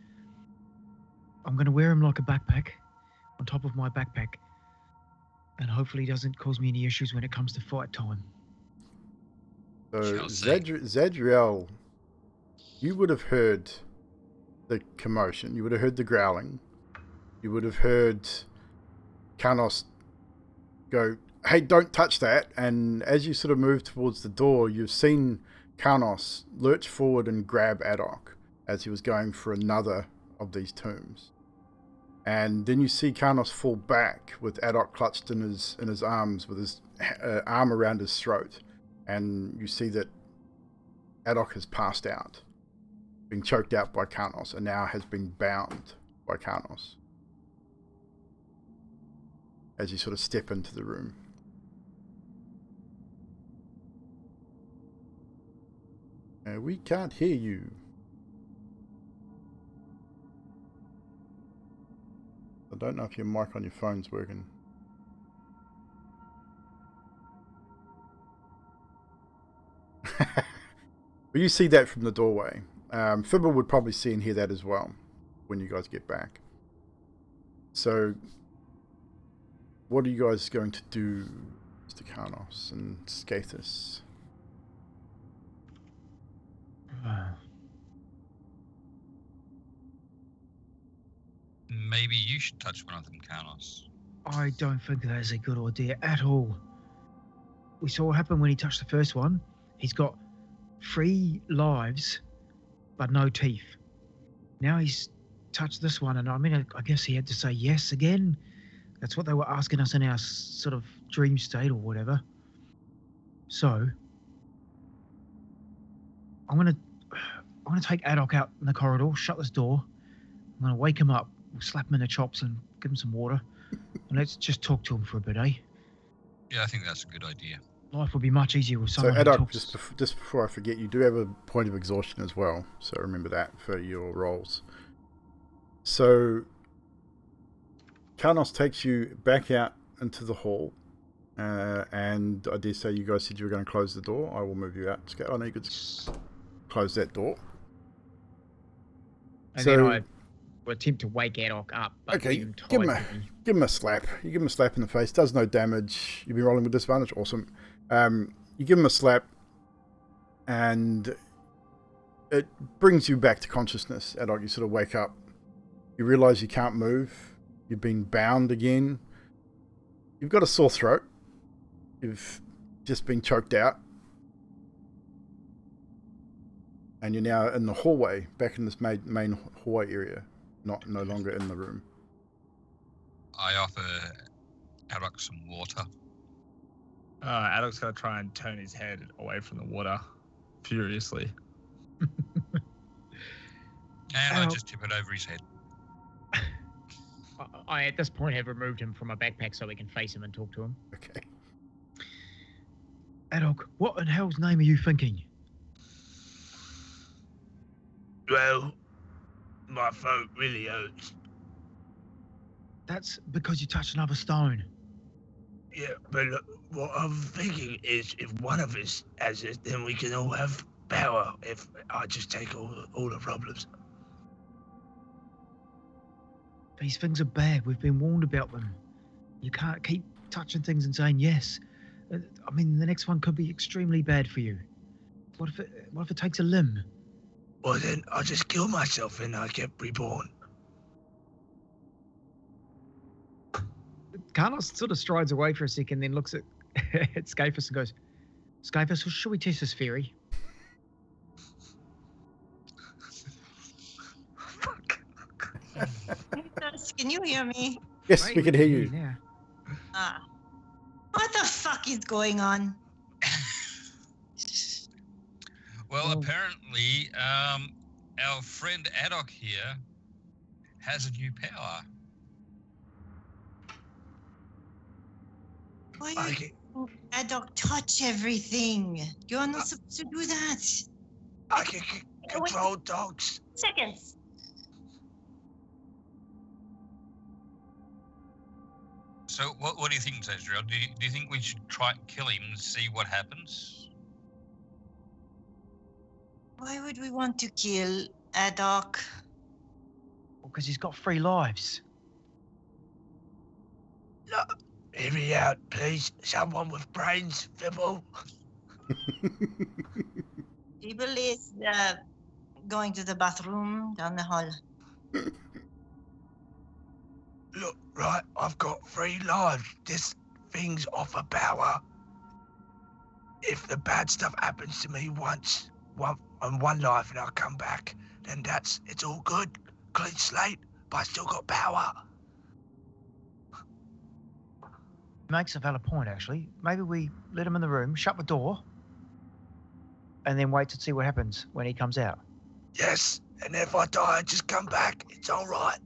I'm going to wear him like a backpack on top of my backpack, and hopefully he doesn't cause me any issues when it comes to fight time. So, Zadriel, you would have heard the commotion. You would have heard the growling. You would have heard Karnos go, "Hey, don't touch that." And as you sort of move towards the door, you've seen Karnos lurch forward and grab Addok as he was going for another of these tombs. And then you see Karnos fall back with Addok clutched in his arms with his arm around his throat. And you see that Addok has passed out, being choked out by Karnos, and now has been bound by Karnos as you sort of step into the room. We can't hear you. I don't know if your mic on your phone's working. But you see that from the doorway. Fibber would probably see and hear that as well when you guys get back. So, what are you guys going to do, Mr. Karnos and Skathis? Maybe you should touch one of them, Karnos. I don't think that is a good idea at all. We saw what happened when he touched the first one. He's got 3 lives, but no teeth. Now he's touched this one, and I mean, I guess he had to say yes again. That's what they were asking us in our sort of dream state or whatever. So, I'm gonna take Addok out in the corridor, shut this door. I'm gonna wake him up, slap him in the chops, and give him some water. And let's just talk to him for a bit, eh? Yeah, I think that's a good idea. Life would be much easier with someone So, who Addok, talks. just before I forget, you do have a point of exhaustion as well. So remember that for your rolls. So, Karnos takes you back out into the hall, And I dare say you guys said you were going to close the door. I will move you out, Scout. I know you could close that door. And then I will attempt to wake Addok up. But Okay, leave him give tied to me. him a slap. You give him a slap in the face. Does no damage. You've been rolling with disadvantage. Awesome. You give him a slap, and it brings you back to consciousness. Addok, you sort of wake up. You realise you can't move. You've been bound again. You've got a sore throat. You've just been choked out. And you're now in the hallway, back in this main hallway area, no longer in the room. I offer Addok some water. Addok's going to try and turn his head away from the water furiously. And I just tip it over his head. I, at this point, have removed him from my backpack so we can face him and talk to him. Okay. Addok, what in hell's name are you thinking? Well, my throat really hurts. That's because you touched another stone. Yeah, but look, what I'm thinking is if one of us has it, then we can all have power if I just take all the problems. These things are bad. We've been warned about them. You can't keep touching things and saying yes. I mean, the next one could be extremely bad for you. What if it takes a limb? Well, then I just kill myself and I get reborn. Carlos sort of strides away for a second, then looks at Scaphus and goes, Scaphus, should we test this theory? Fuck. Can you hear me? Yes, we can hear you. Yeah. What the fuck is going on? Well, apparently, our friend Addok here has a new power. Why are you Addok touch everything? You're not supposed to do that. I can control dogs. Seconds. So, what do you think, Zazriel? Do you think we should try and kill him and see what happens? Why would we want to kill Addok? Because he's got 3 lives. Look, hear me out, please. Someone with brains, Fibble. People is going to the bathroom down the hall. Look, right, I've got 3 lives. This thing's offer power. If the bad stuff happens to me once, one life and I'll come back, then it's all good. Clean slate, but I still got power. Makes a valid point, actually. Maybe we let him in the room, shut the door, and then wait to see what happens when he comes out. Yes, and if I die, just come back. It's all right.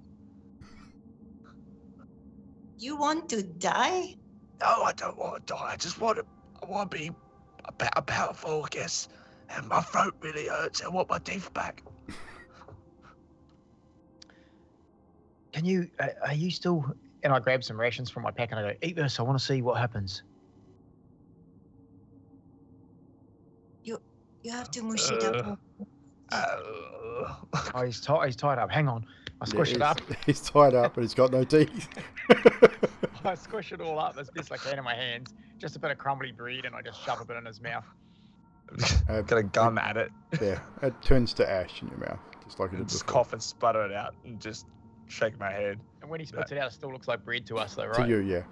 You want to die? No, I don't want to die. I want to be powerful, I guess. And my throat really hurts. I want my teeth back. Can you, are you still... And I grab some rations from my pack and I go, Eat this, I want to see what happens. You have to mush it up. Oh, he's tied up. Hang on. I squish it up. He's tied up, but he's got no teeth. I squish it all up as best I can in my hands. Just a bit of crumbly bread and I just shove a bit in his mouth. Got a gum at it. Yeah, it turns to ash in your mouth, just like it did Just before. cough and sputter it out and just shake my head. And when he spits it out, it still looks like bread to us though, right? To you, yeah.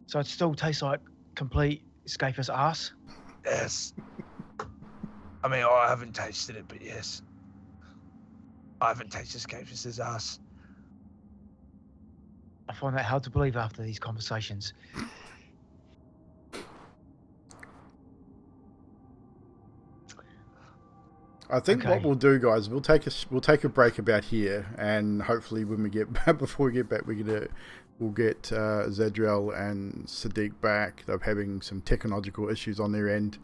So it still tastes like complete Scaphus ass? Yes. I mean, I haven't tasted it, but yes. I haven't tasted Scaphus's ass. I find that hard to believe after these conversations. I think Okay. what we'll do, guys, we'll take a break about here, and hopefully when we get back, before we get back, we'll get Zadriel and Sadiq back. They're having some technological issues on their end.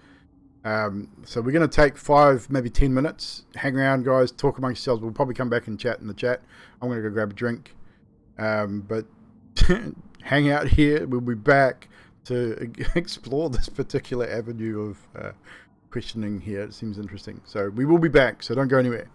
So we're going to take 5, maybe 10 minutes. Hang around, guys. Talk amongst yourselves. We'll probably come back and chat in the chat. I'm going to go grab a drink. But hang out here. We'll be back to explore this particular avenue of questioning here. It seems interesting. So we will be back, so don't go anywhere.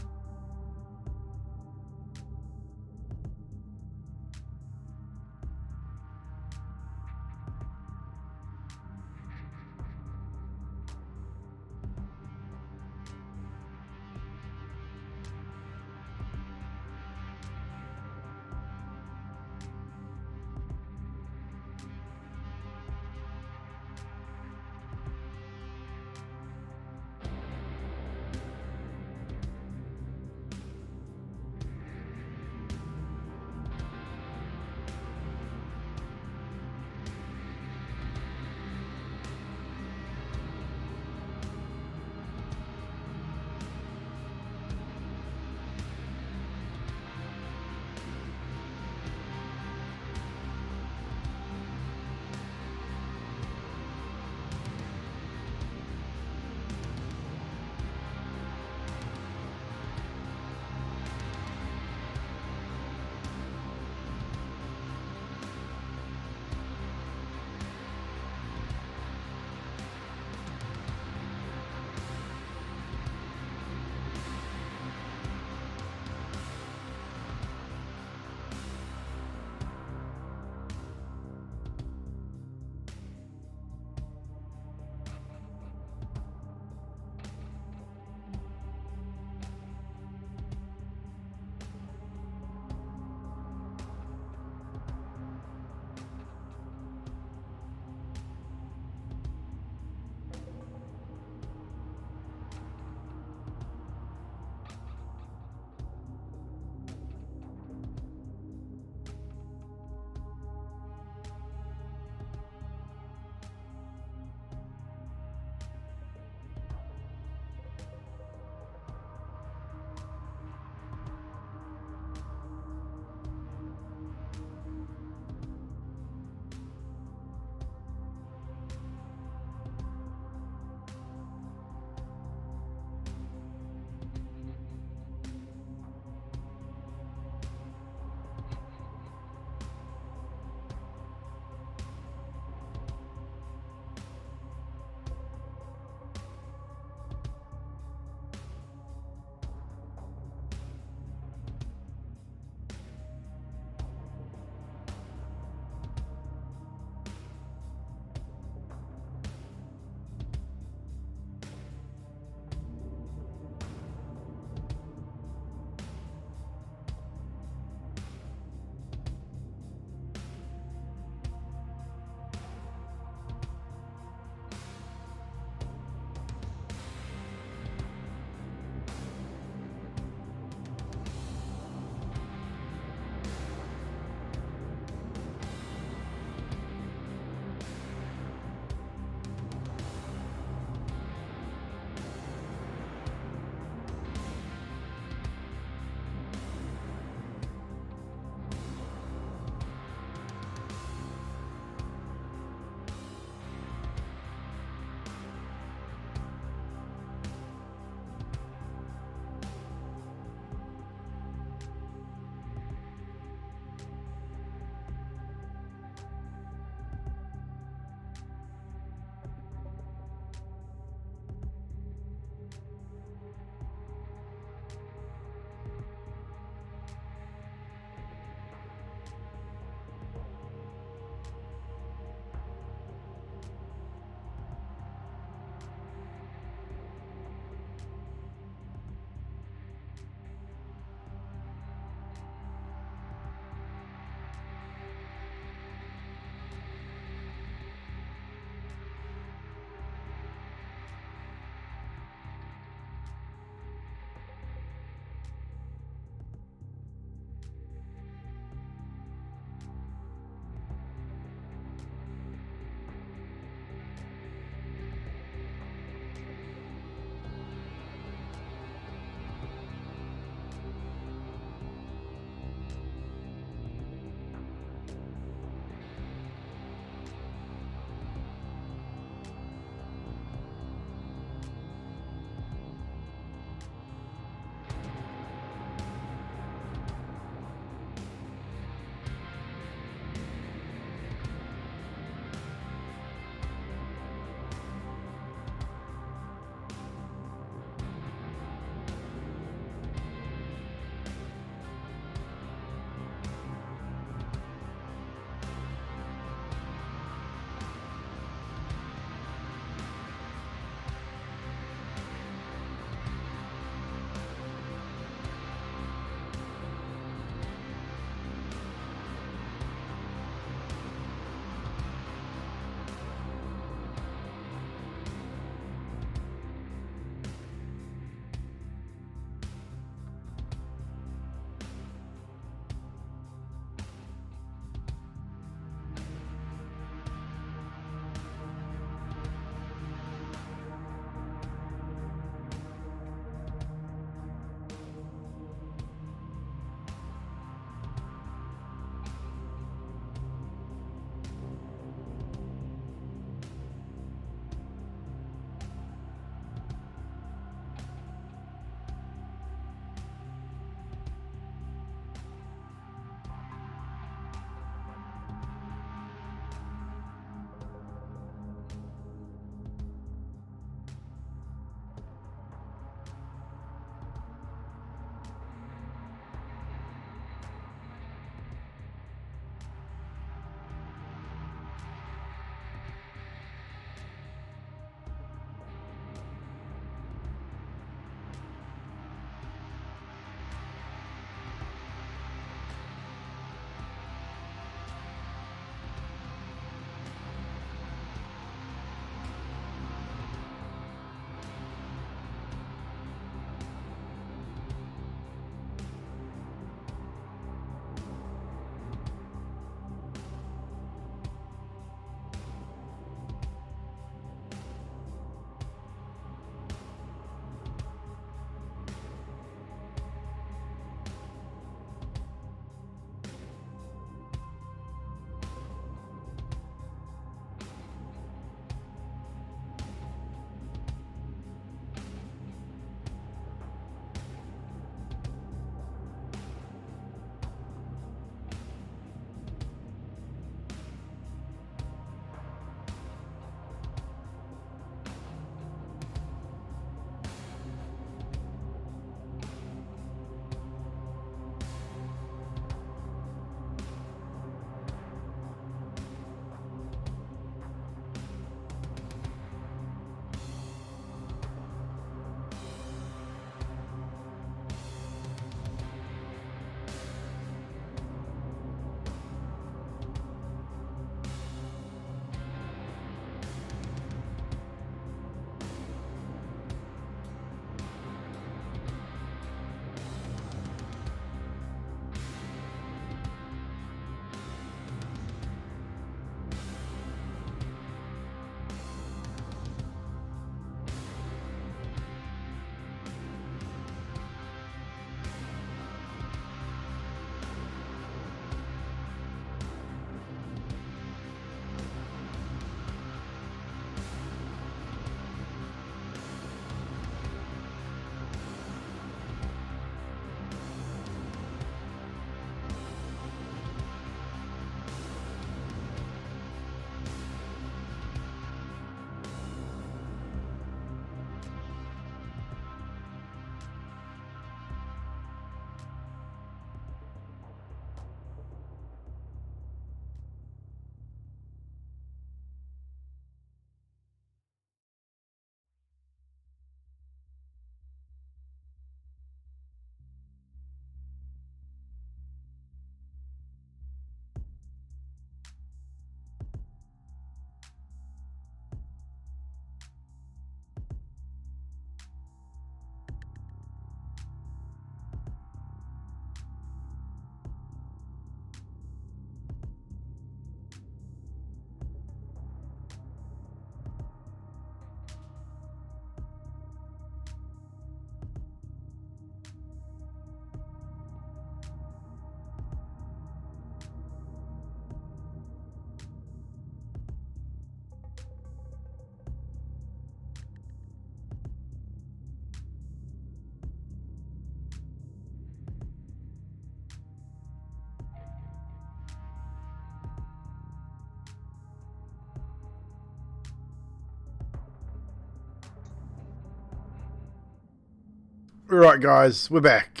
Right, guys, we're back.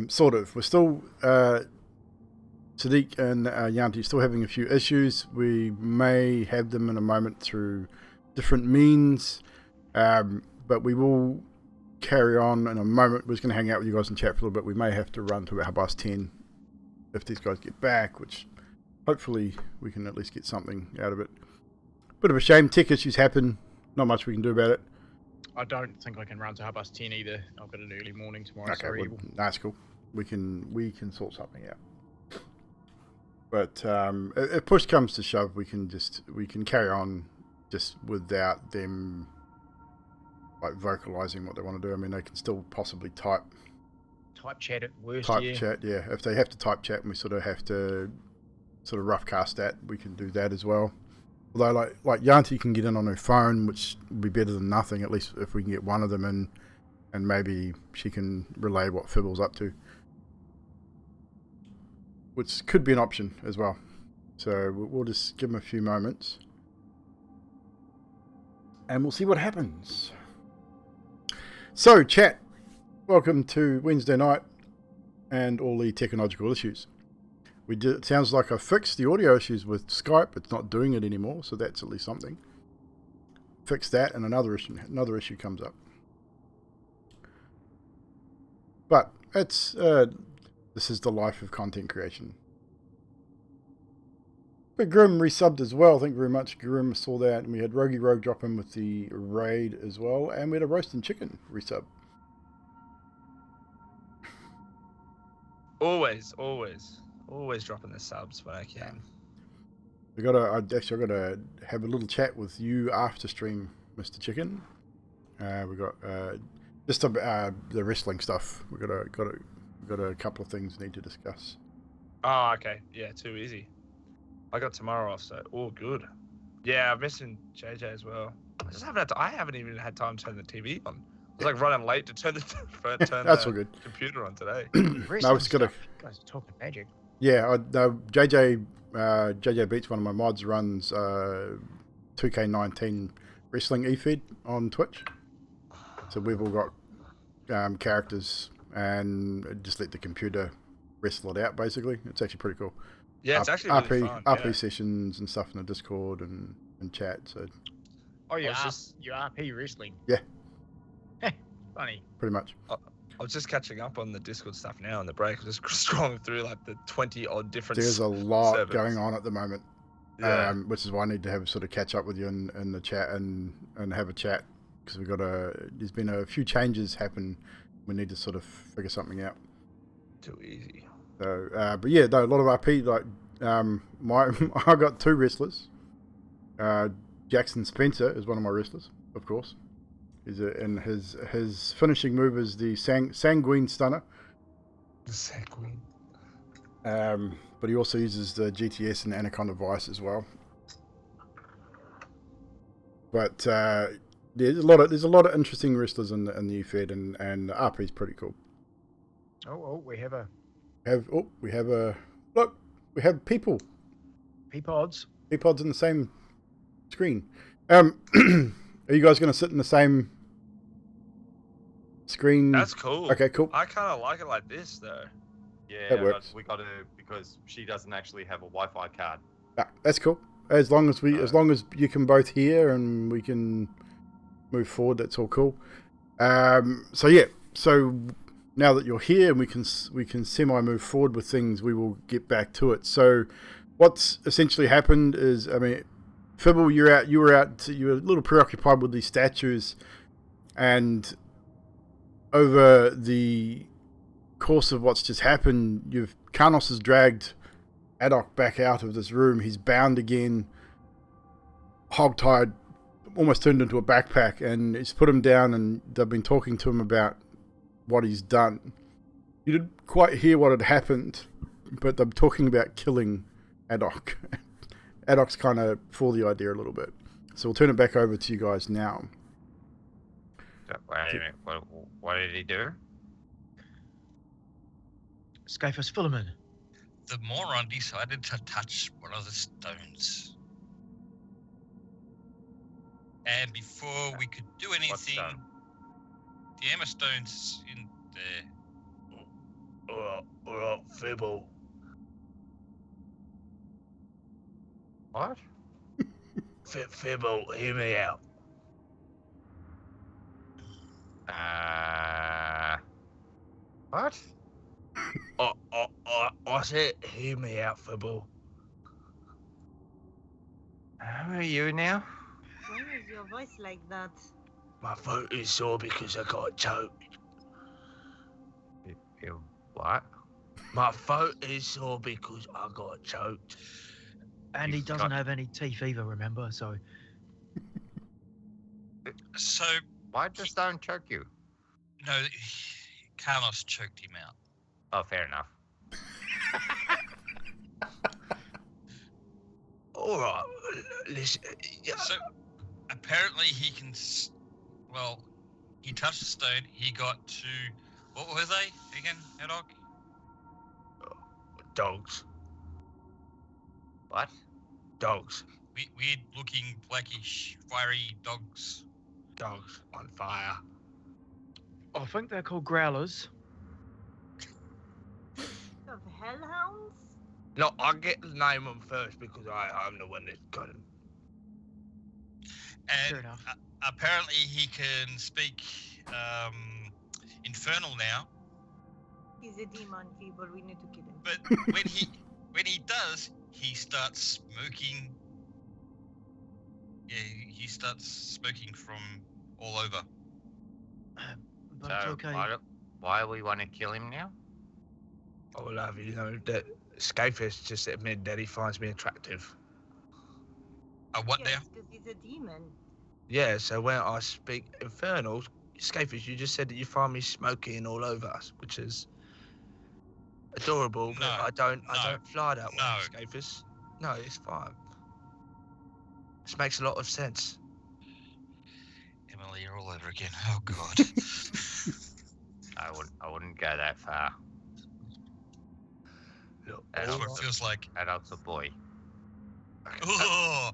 Sort of. We're still Sadiq and Yanti still having a few issues. We may have them in a moment through different means, but we will carry on in a moment. We're just going to hang out with you guys and chat for a little bit. We may have to run to about 10 if these guys get back, which hopefully we can at least get something out of it. Bit of a shame. Tech issues happen. Not much we can do about it. I don't think I can run to 10:30 either. I've got an early morning tomorrow. Okay, Sorry. well, that's cool. We can sort something out. But if push comes to shove, we can carry on just without them like vocalizing what they want to do. I mean, they can still possibly type Chat at worst. chat. Yeah, if they have to type chat and we sort of have to sort of rough cast that, we can do that as well. Although like Yanti can get in on her phone, which would be better than nothing. At least if we can get one of them in, and maybe she can relay what Fibble's up to, which could be an option as well. So we'll just give them a few moments and we'll see what happens. So chat, welcome to Wednesday night and all the technological issues. It sounds like I fixed the audio issues with Skype. It's not doing it anymore, so that's at least something. Fix that and another issue comes up. But it's this is the life of content creation. But Grim resubbed as well. Thank you very much, Grim. Saw that. And we had Rogie Rogue drop in with the raid as well. And we had a roast and chicken resub. Always dropping the subs when I can. I gotta have a little chat with you after stream, Mr. Chicken. We got just the wrestling stuff. We got a couple of things we need to discuss. Oh, okay. Yeah, too easy. I got tomorrow off, so all good. Yeah, I'm missing JJ as well. I haven't even had time to turn the TV on. I was like running late to turn That's all good. Computer on today. No, it's got guys are talking magic. Yeah, JJ Beats, one of my mods, runs 2K19 wrestling e-feed on Twitch. So we've all got characters and just let the computer wrestle it out, basically. It's actually pretty cool. Yeah, it's actually really fun. RP sessions and stuff in the Discord and chat. So. Oh, you're RP wrestling? Yeah. Funny. Pretty much. I was just catching up on the Discord stuff now on the break. I was just scrolling through like the 20 odd different. There's a lot servers going on at the moment, which is why I need to have sort of catch up with you in the chat and have a chat because there's been a few changes happen. We need to sort of figure something out. Too easy. So, but yeah, no, a lot of RP. Like, I got two wrestlers. Jackson Spencer is one of my wrestlers, of course. And his finishing move is the Sanguine Stunner. The Sanguine. But he also uses the GTS and Anaconda Vice as well. But there's a lot of interesting wrestlers in the UFED and RP is pretty cool. We have people. Peapods. Peapods in the same screen. Are you guys going to sit in the same screen? That's cool. Okay, cool. I kind of like it like this, though. Yeah, That works. but we got to, because she doesn't actually have a Wi-Fi card. That's cool. As long as you can both hear and we can move forward, that's all cool. So now that you're here and we can semi move forward with things, we will get back to it. So what's essentially happened is, I mean, Fibble, you were a little preoccupied with these statues, and over the course of what's just happened, Karnos has dragged Addok back out of this room. He's bound again, hogtied, almost turned into a backpack, and it's put him down, and they've been talking to him about what he's done. You didn't quite hear what had happened, but they're talking about killing Addok. Addok's kind of for the idea a little bit. So we'll turn it back over to you guys now. Wait a minute, what did he do? Scaphus Philemon. The moron decided to touch one of the stones. And before we could do anything, stone? the Emma Stone's in there. Alright, Fibble. What? Fibble, hear me out. What? I said, hear me out, Fibble. Who are you now? Why is your voice like that? My throat is sore because I got choked. You what? My throat is sore because I got choked. And he You've doesn't got- have any teeth either, remember? So So, Why did the stone choke you? no, Carlos choked him out. Oh, fair enough. Alright, listen. So, apparently he can. Well, he touched the stone. He got to. What were they again, Addok? Dogs. What? Dogs. Weird looking, blackish, fiery dogs. Dogs on fire. I think they're called growlers. Of hellhounds? No, I get to name them first because I'm the one that got them. And Fair enough. apparently he can speak infernal now. He's a demon, people. We need to kill him. But when he does, he starts smoking. Yeah, he starts smoking from all over. But it's So okay. why we want to kill him now? Oh, love, you know, that Scapefish just admitted that he finds me attractive. What Yes, now? because he's a demon. Yeah, so when I speak infernal, Scapefish, you just said that you find me smoking all over us, which is adorable, but No, I don't no, fly that no. way, Scapefish. No, it's fine. This makes a lot of sense. Emily, you're all over again. Oh God. I wouldn't go that far. Look, That's all what it right, feels like. Adult's a boy. Oh.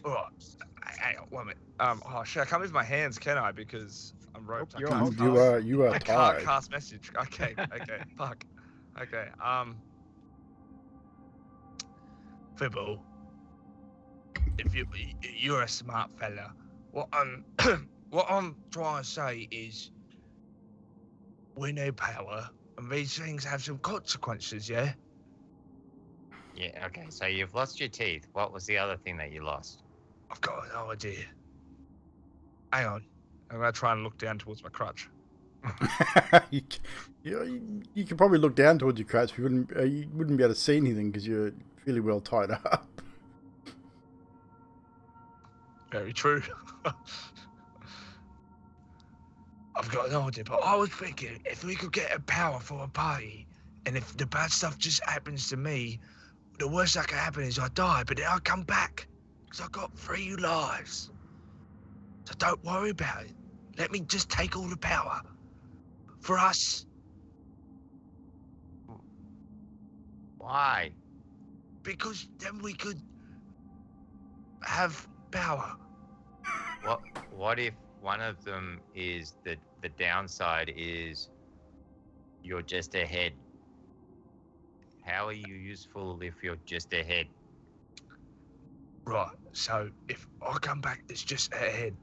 all right. Hang on, 1 minute. Oh shit, I can't move my hands, can I? Because I'm roped. You're I can't hold cast- You are I can't tied. cast message. Okay, fuck. Okay, Fibble, if you're a smart fella, what I'm trying to say is, we need power, and these things have some consequences. Yeah. Yeah, okay, so you've lost your teeth. What was the other thing that you lost? I've got no idea. Hang on, I'm gonna try and look down towards my crutch. you could probably look down towards your crutch. You wouldn't be able to see anything because you're really well tied up. Very true. I've got no idea, but I was thinking if we could get a power for a party, and if the bad stuff just happens to me, the worst that can happen is I die, but then I come back because I got 3 lives. So don't worry about it. Let me just take all the power for us, Why? because then we could have power. What if one of them is the downside is you're just ahead? How are you useful if you're just ahead? Right, so if I come back that's just ahead,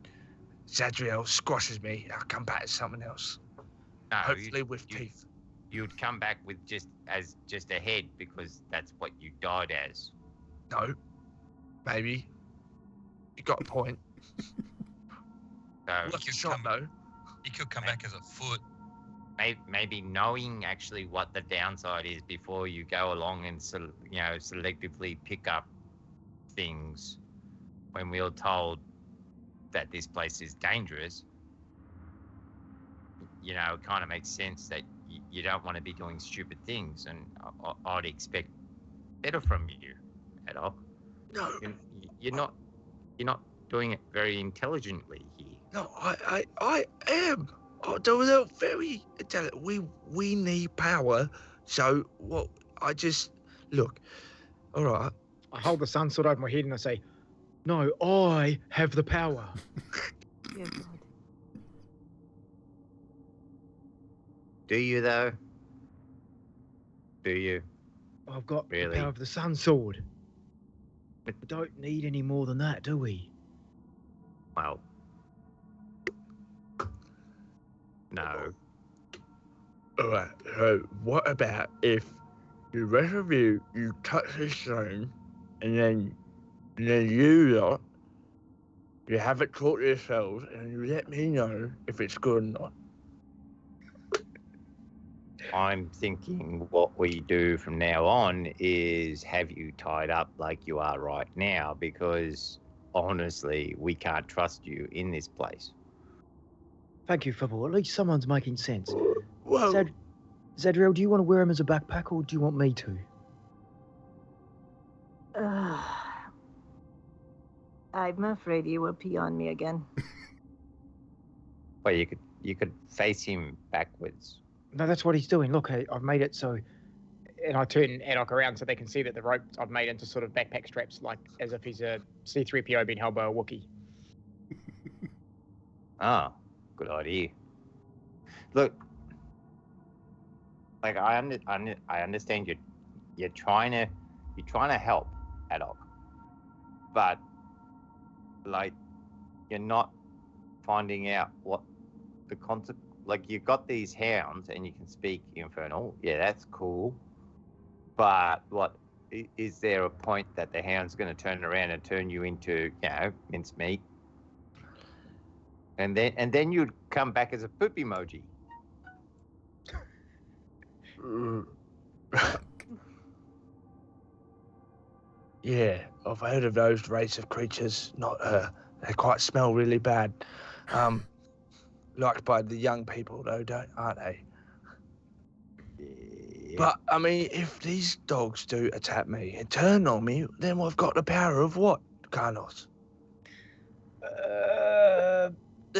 Zadriel squashes me, and I come back as something else. No, Hopefully with you- teeth. you'd come back with just ahead because that's what you died as. No. Maybe. You got a point. So Worth a could shot, come- though. He could come back as a foot. maybe knowing actually what the downside is before you go along and selectively pick up things when we were told that this place is dangerous, it kind of makes sense that you don't want to be doing stupid things, and I'd expect better from you, Addok. No, You're not doing it very intelligently here. no, I am. I do it very intelligent. We need power. So what? I just look. All right. I hold the sun sword over my head and I say, "No, I have the power." Dear God. Do you though? Do you? I've got Really? the power of the Sun Sword. We don't need any more than that, do we? Well, no. Alright, so what about if the rest of you touch the stone and then you lot, you have it taught yourselves and you let me know if it's good or not. I'm thinking what we do from now on is have you tied up like you are right now, because honestly, we can't trust you in this place. Thank you, Fibble. At least someone's making sense. Whoa. Zadriel, do you want to wear him as a backpack, or do you want me to? I'm afraid he will pee on me again. Well, you could face him backwards. No, that's what he's doing. Look, I've made it so. And I turn Addok around so they can see that the rope I've made into sort of backpack straps, like as if he's a C-3PO being held by a Wookiee. Ah, good idea. Look, like I understand you're trying to help Addok, but like you're not finding out what the concept. Like you've got these hounds and you can speak Infernal. Yeah, that's cool. But what is there a point that the hound's going to turn around and turn you into, mincemeat? And then you'd come back as a poop emoji. Yeah, I've heard of those race of creatures. They quite smell really bad. Liked by the young people though, aren't they? Yeah. But I mean, if these dogs do attack me and turn on me, then we've got the power of what, Carlos? The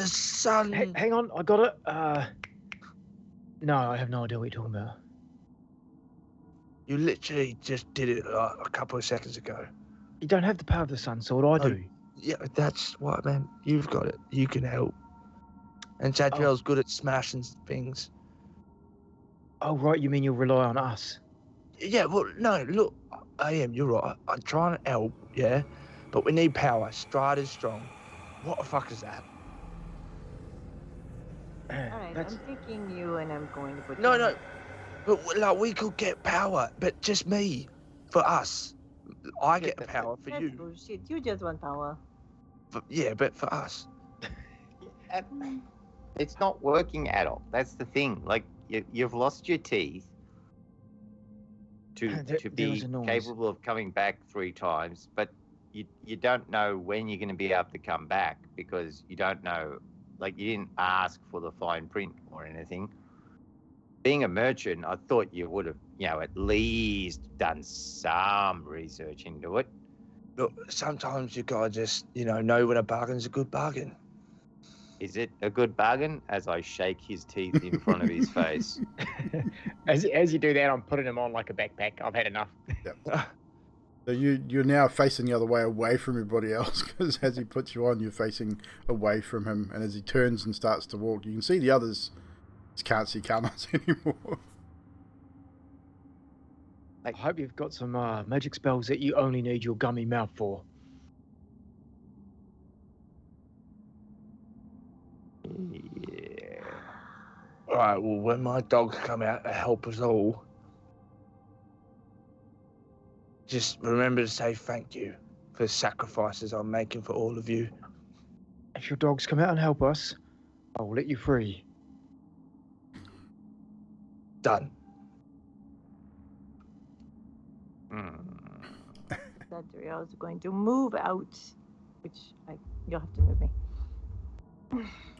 sun. Hang on, I got it. No, I have no idea what you're talking about. You literally just did it like a couple of seconds ago. You don't have the power of the Sun Sword, I do. Yeah, that's what I meant. You've got it. You can help. And Zadriel's good at smashing things. Oh, right, you mean you'll rely on us? Yeah, well, no, look, you're right. I'm trying to help, yeah? But we need power. Strahd is strong. What the fuck is that? Alright, I'm taking you and I'm going to put you No. But, like, we could get power, but just me. For us. I get the power for That's you. bullshit. You just want power. But for us. It's not working at all. That's the thing. Like you've lost your teeth to be capable of coming back 3 times, but you don't know when you're going to be able to come back because you don't know. Like you didn't ask for the fine print or anything. Being a merchant, I thought you would have, at least done some research into it. Look, sometimes you gotta just, know when a bargain's a good bargain. Is it a good bargain? As I shake his teeth in front of his face. As you do that, I'm putting him on like a backpack. I've had enough. Yep. So you're now facing the other way, away from everybody else, because as he puts you on, you're facing away from him, and as he turns and starts to walk, you can see the others just can't see Carlos anymore. I hope you've got some magic spells that you only need your gummy mouth for. Yeah. Alright, well, when my dogs come out to help us all, just remember to say thank you for the sacrifices I'm making for all of you. If your dogs come out and help us, I will let you free. Done. Zadriel is going to move out, which you'll have to move me.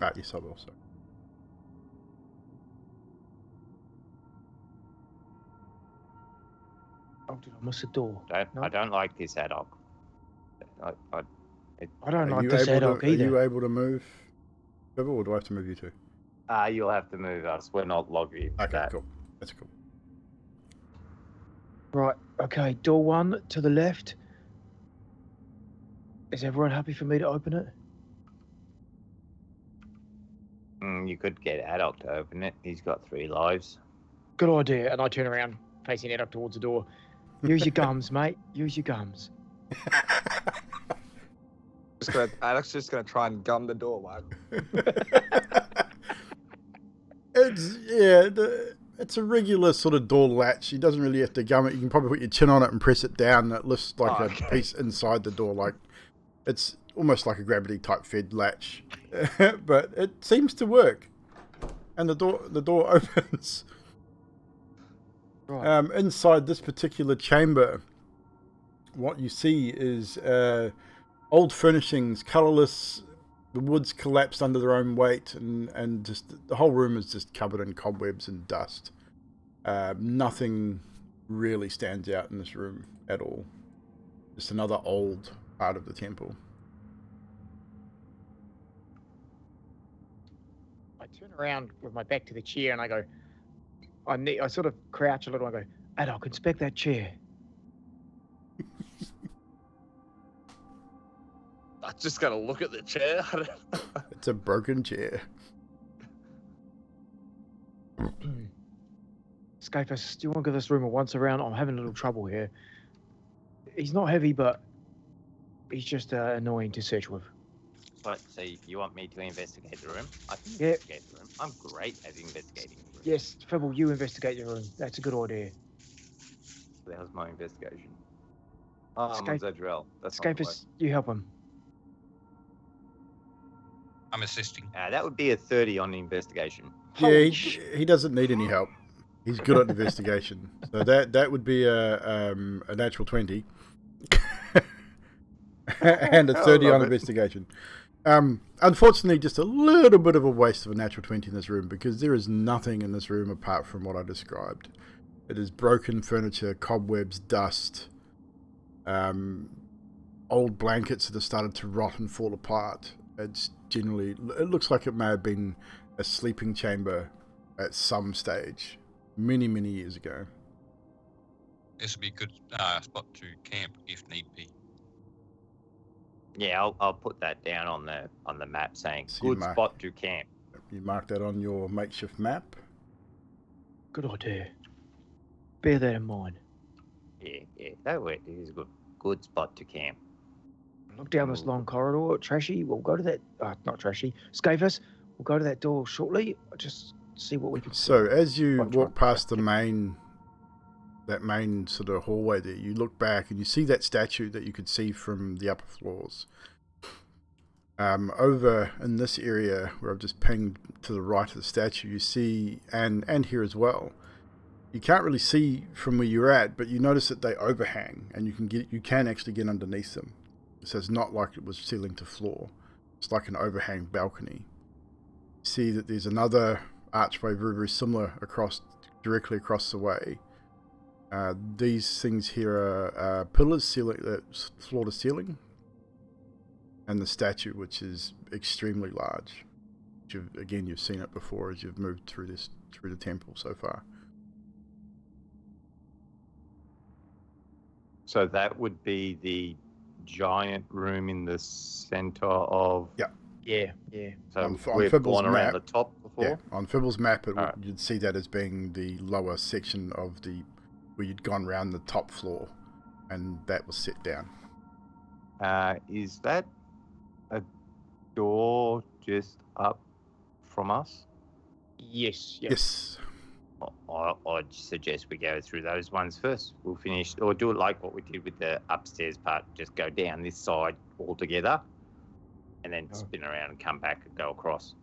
Right, yes, I will, sorry. Oh, did I miss a door? I don't like this Addok. I don't like this Addok either. Are you able to move, Bibble, or do I have to move you too? You'll have to move us. We're not logged in. Okay, cool. That's cool. Right, okay, door 1 to the left. Is everyone happy for me to open it? You could get Addok to open it. He's got 3 lives. Good idea. And I turn around, facing Addok towards the door. Use your gums, mate. Use your gums. Addok's just gonna try and gum the door, mate. It's a regular sort of door latch. He doesn't really have to gum it. You can probably put your chin on it and press it down. It lifts like a piece inside the door. Like it's almost like a gravity type fed latch, but it seems to work. And the door opens. Right. Inside this particular chamber, what you see is old furnishings, colourless. The wood's collapsed under their own weight, and just the whole room is just covered in cobwebs and dust. Nothing really stands out in this room at all. Just another old part of the temple. I turn around with my back to the chair and I go, I sort of crouch a little and I go, Addok, inspect that chair. I'm just gonna look at the chair. It's a broken chair. Scaphus, do you want to give this room a once around? I'm having a little trouble here. He's not heavy, but he's just annoying to search with. What, so you want me to investigate the room? I can Yeah. investigate the room. I'm great at investigating the room. Yes, Fibble, you investigate the room. That's a good idea. That was my investigation. I'm on Scape- Zadriel. That's not the way. Scaphus, you help him. I'm assisting. That would be a 30 on the investigation. Yeah, Holy he doesn't need any help. He's good at investigation. So that would be a natural 20. And a 30 on investigation. Unfortunately, just a little bit of a waste of a natural 20 in this room, because there is nothing in this room apart from what I described. It is broken furniture, cobwebs, dust, old blankets that have started to rot and fall apart. It looks like it may have been a sleeping chamber at some stage, many years ago. This would be a good spot to camp if need be. Yeah, I'll put that down on the map saying So you good mark- spot to camp. You mark that on your makeshift map. Good idea. Bear that in mind. Yeah, that way it is a good spot to camp. Look down this long corridor. Trashy, we'll go to that. Not Trashy. Scaphus, we'll go to that door shortly. Just see what we can see. So as you Quite walk right. past that main sort of hallway there, you look back and you see that statue that you could see from the upper floors. Over in this area where I've just pinged to the right of the statue, you see, and here as well, you can't really see from where you're at, but you notice that they overhang, and you can actually get underneath them. So it's not like it was ceiling to floor. It's like an overhang balcony. You see that there's another archway very similar directly across the way. These things here are pillars, floor to ceiling, and the statue, which is extremely large. You've seen it before as you've moved through the temple so far. So that would be the giant room in the center of. Yeah. So On we've Fibble's gone around map. the top before. Yeah, on Fibble's map, Alright. you'd see that as being the lower section of where you'd gone round the top floor, and that was set down. Is that a door just up from us? Yes. Yes. I'd suggest we go through those ones first. We'll finish, or do it like what we did with the upstairs part. Just go down this side altogether, and then spin around and come back and go across.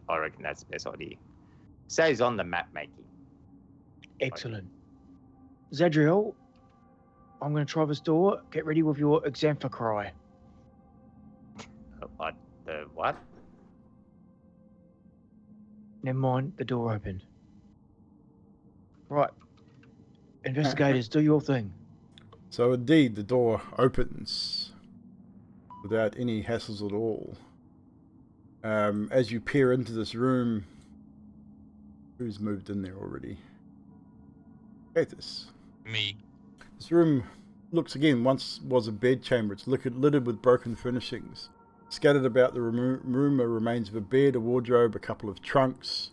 I reckon that's the best idea. Saves on the map making. Excellent. Zadriel, I'm going to try this door. Get ready with your Xantha cry. The what? Never mind, the door opened. Right. Investigators, do your thing. So indeed, the door opens without any hassles at all. As you peer into this room, who's moved in there already? Gathis. Me. This room looks again, once was a bed chamber. It's littered with broken furnishings. Scattered about the room are remains of a bed, a wardrobe, a couple of trunks,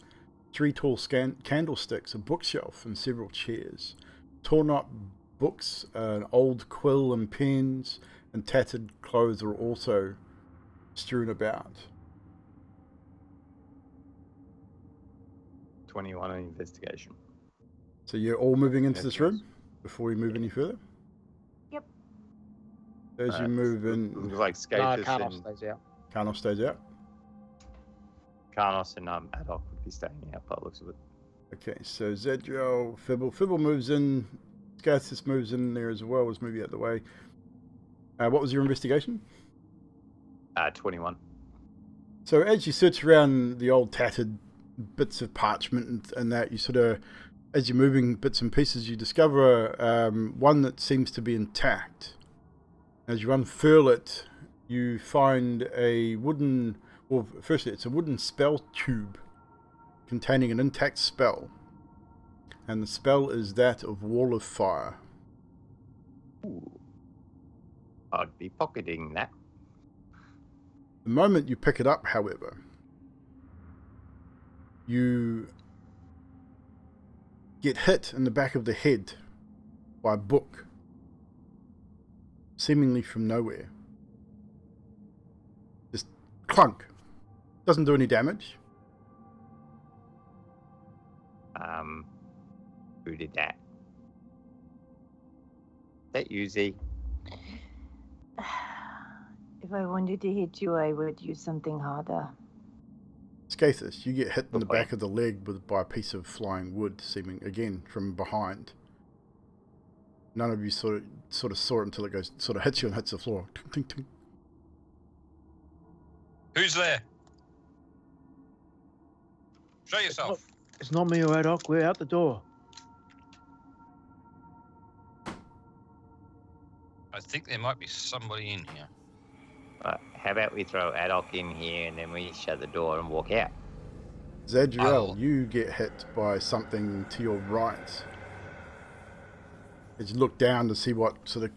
3 tall candlesticks, a bookshelf, and several chairs. Torn up books, an old quill and pens, and tattered clothes are also strewn about. 21 on investigation. So you're all moving into this Yes. room before we move any further? Yep. As you move in, Looks like No, Skatus Carlos and stays out. Karnos stays out. Addok would be staying out by the looks of it. Okay, so Zadriel, Fibble moves in. Skathis moves in there as well, was moving out the way. What was your investigation? 21. So as you search around the old tattered bits of parchment and that, you sort of, as you're moving bits and pieces, you discover one that seems to be intact. As you unfurl it, you find a wooden, well, firstly, it's a wooden spell tube containing an intact spell. And the spell is that of Wall of Fire. Ooh. I'd be pocketing that. The moment you pick it up, however, you get hit in the back of the head by a book, seemingly from nowhere. Just clunk. Doesn't do any damage. Who did that? That you, Z? If I wanted to hit you, I would use something harder. Skathis, you get hit in the Okay. back of the leg by a piece of flying wood, seeming again from behind. None of you sort of saw it until it sort of hits you and hits the floor. Tink, tink, tink. Who's there? Show yourself. It's not me or Addok. We're out the door. I think there might be somebody in here. How about we throw Addok in here and then we shut the door and walk out? Zadriel, Oh. you get hit by something to your right. As you look down to see what sort of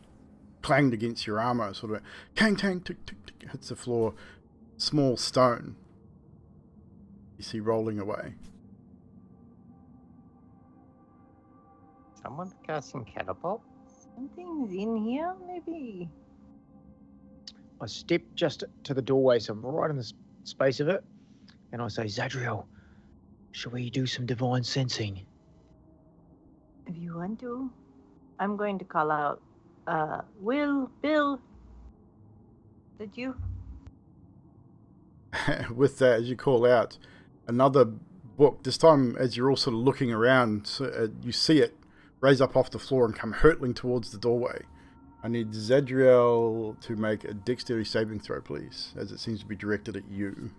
clanged against your armor, sort of kang, tang, tick, tick, tick, hits the floor. Small stone you see rolling away. Someone casting catapult? Something's in here, maybe. I step just to the doorway, so I'm right in the space of it, and I say, Zadriel, shall we do some divine sensing? If you want to. I'm going to call out, Bill. Did you? With that, as you call out, another book, this time as you're all sort of looking around, you see it raise up off the floor and come hurtling towards the doorway. I need Zadriel to make a dexterity saving throw, please, as it seems to be directed at you.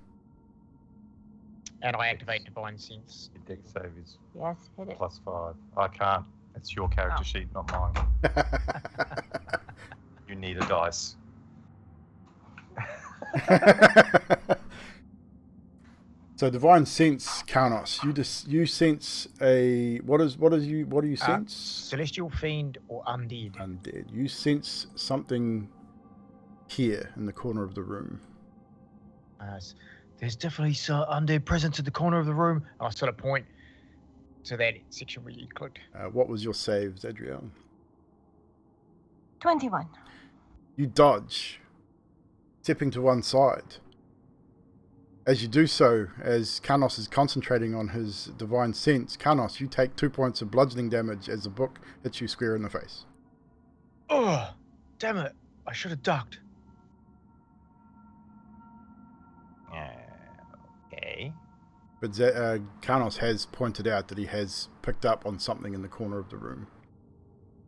And I activate divine sense. Your dex save is Yes, hit it. +5. I can't. It's your character Oh. sheet, not mine. You need a dice. So divine sense, Karnos, you sense a what do you sense? Celestial fiend or undead? Undead. You sense something here in the corner of the room. There's definitely some undead presence at the corner of the room. I sort of point to that section where you clicked. What was your save, Zadriel? 21. You dodge, stepping to one side. As you do so, as Karnos is concentrating on his divine sense, Karnos, you take 2 points of bludgeoning damage as the book hits you square in the face. Oh, damn it. I should have ducked. Okay. But Karnos has pointed out that he has picked up on something in the corner of the room.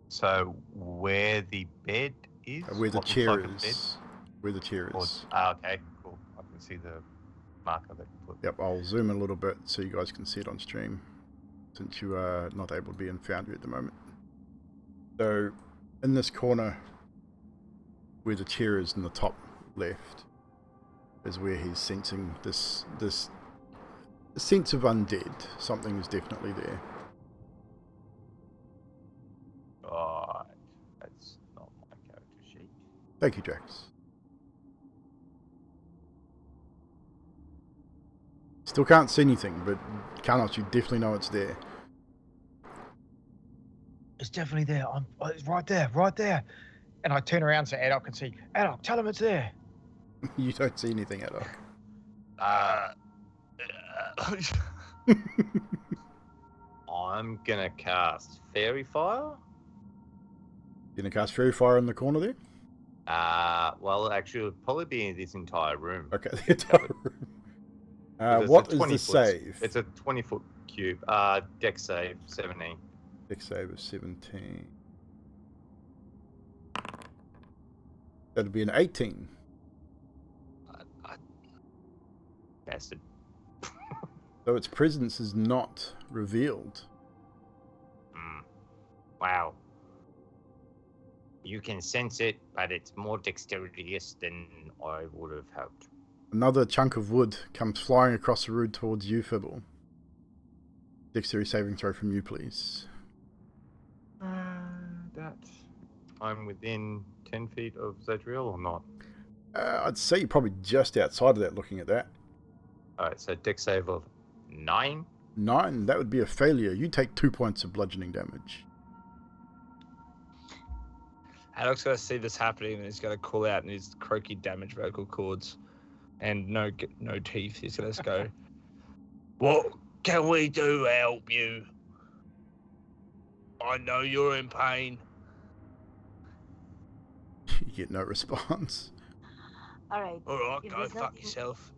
So where the bed is? Where the what looks chair like a bed? is. Where the chair Or- is. okay, cool. I can see the marker that you put. Yep, I'll zoom in a little bit so you guys can see it on stream, since you are not able to be in Foundry at the moment. So, in this corner, where the chair is in the top left, is where he's sensing this sense of undead. Something is definitely there. Right. That's not my character sheet. Thank you, Jax. Still can't see anything, but Carnos, you definitely know it's there. It's definitely there. It's right there, right there. And I turn around so Addok can see. Addok, tell him it's there. You don't see anything, Addok. I'm gonna cast Fairy Fire. You gonna cast Fairy Fire in the corner there? Well, actually, it would probably be in this entire room. Okay, the entire room. It's What a is 20 the foot save? It's a 20-foot cube. Dex save 17. Dex save of 17. That'd be an 18. Bastard. So its presence is not revealed. Wow. You can sense it, but it's more dexterous than I would have hoped. Another chunk of wood comes flying across the road towards you, Fibble. Dexterity saving throw from you, please. I'm within 10 feet of Zadriel or not? I'd say you're probably just outside of that looking at that. Alright, so dex save of 9. 9, that would be a failure. You take 2 points of bludgeoning damage. Addok's going to see this happening and he's going to call out in his croaky damage vocal cords and no teeth. He's going to go, "What can we do to help you? I know you're in pain." You get no response. All right. All right, If go there's fuck nothing- yourself.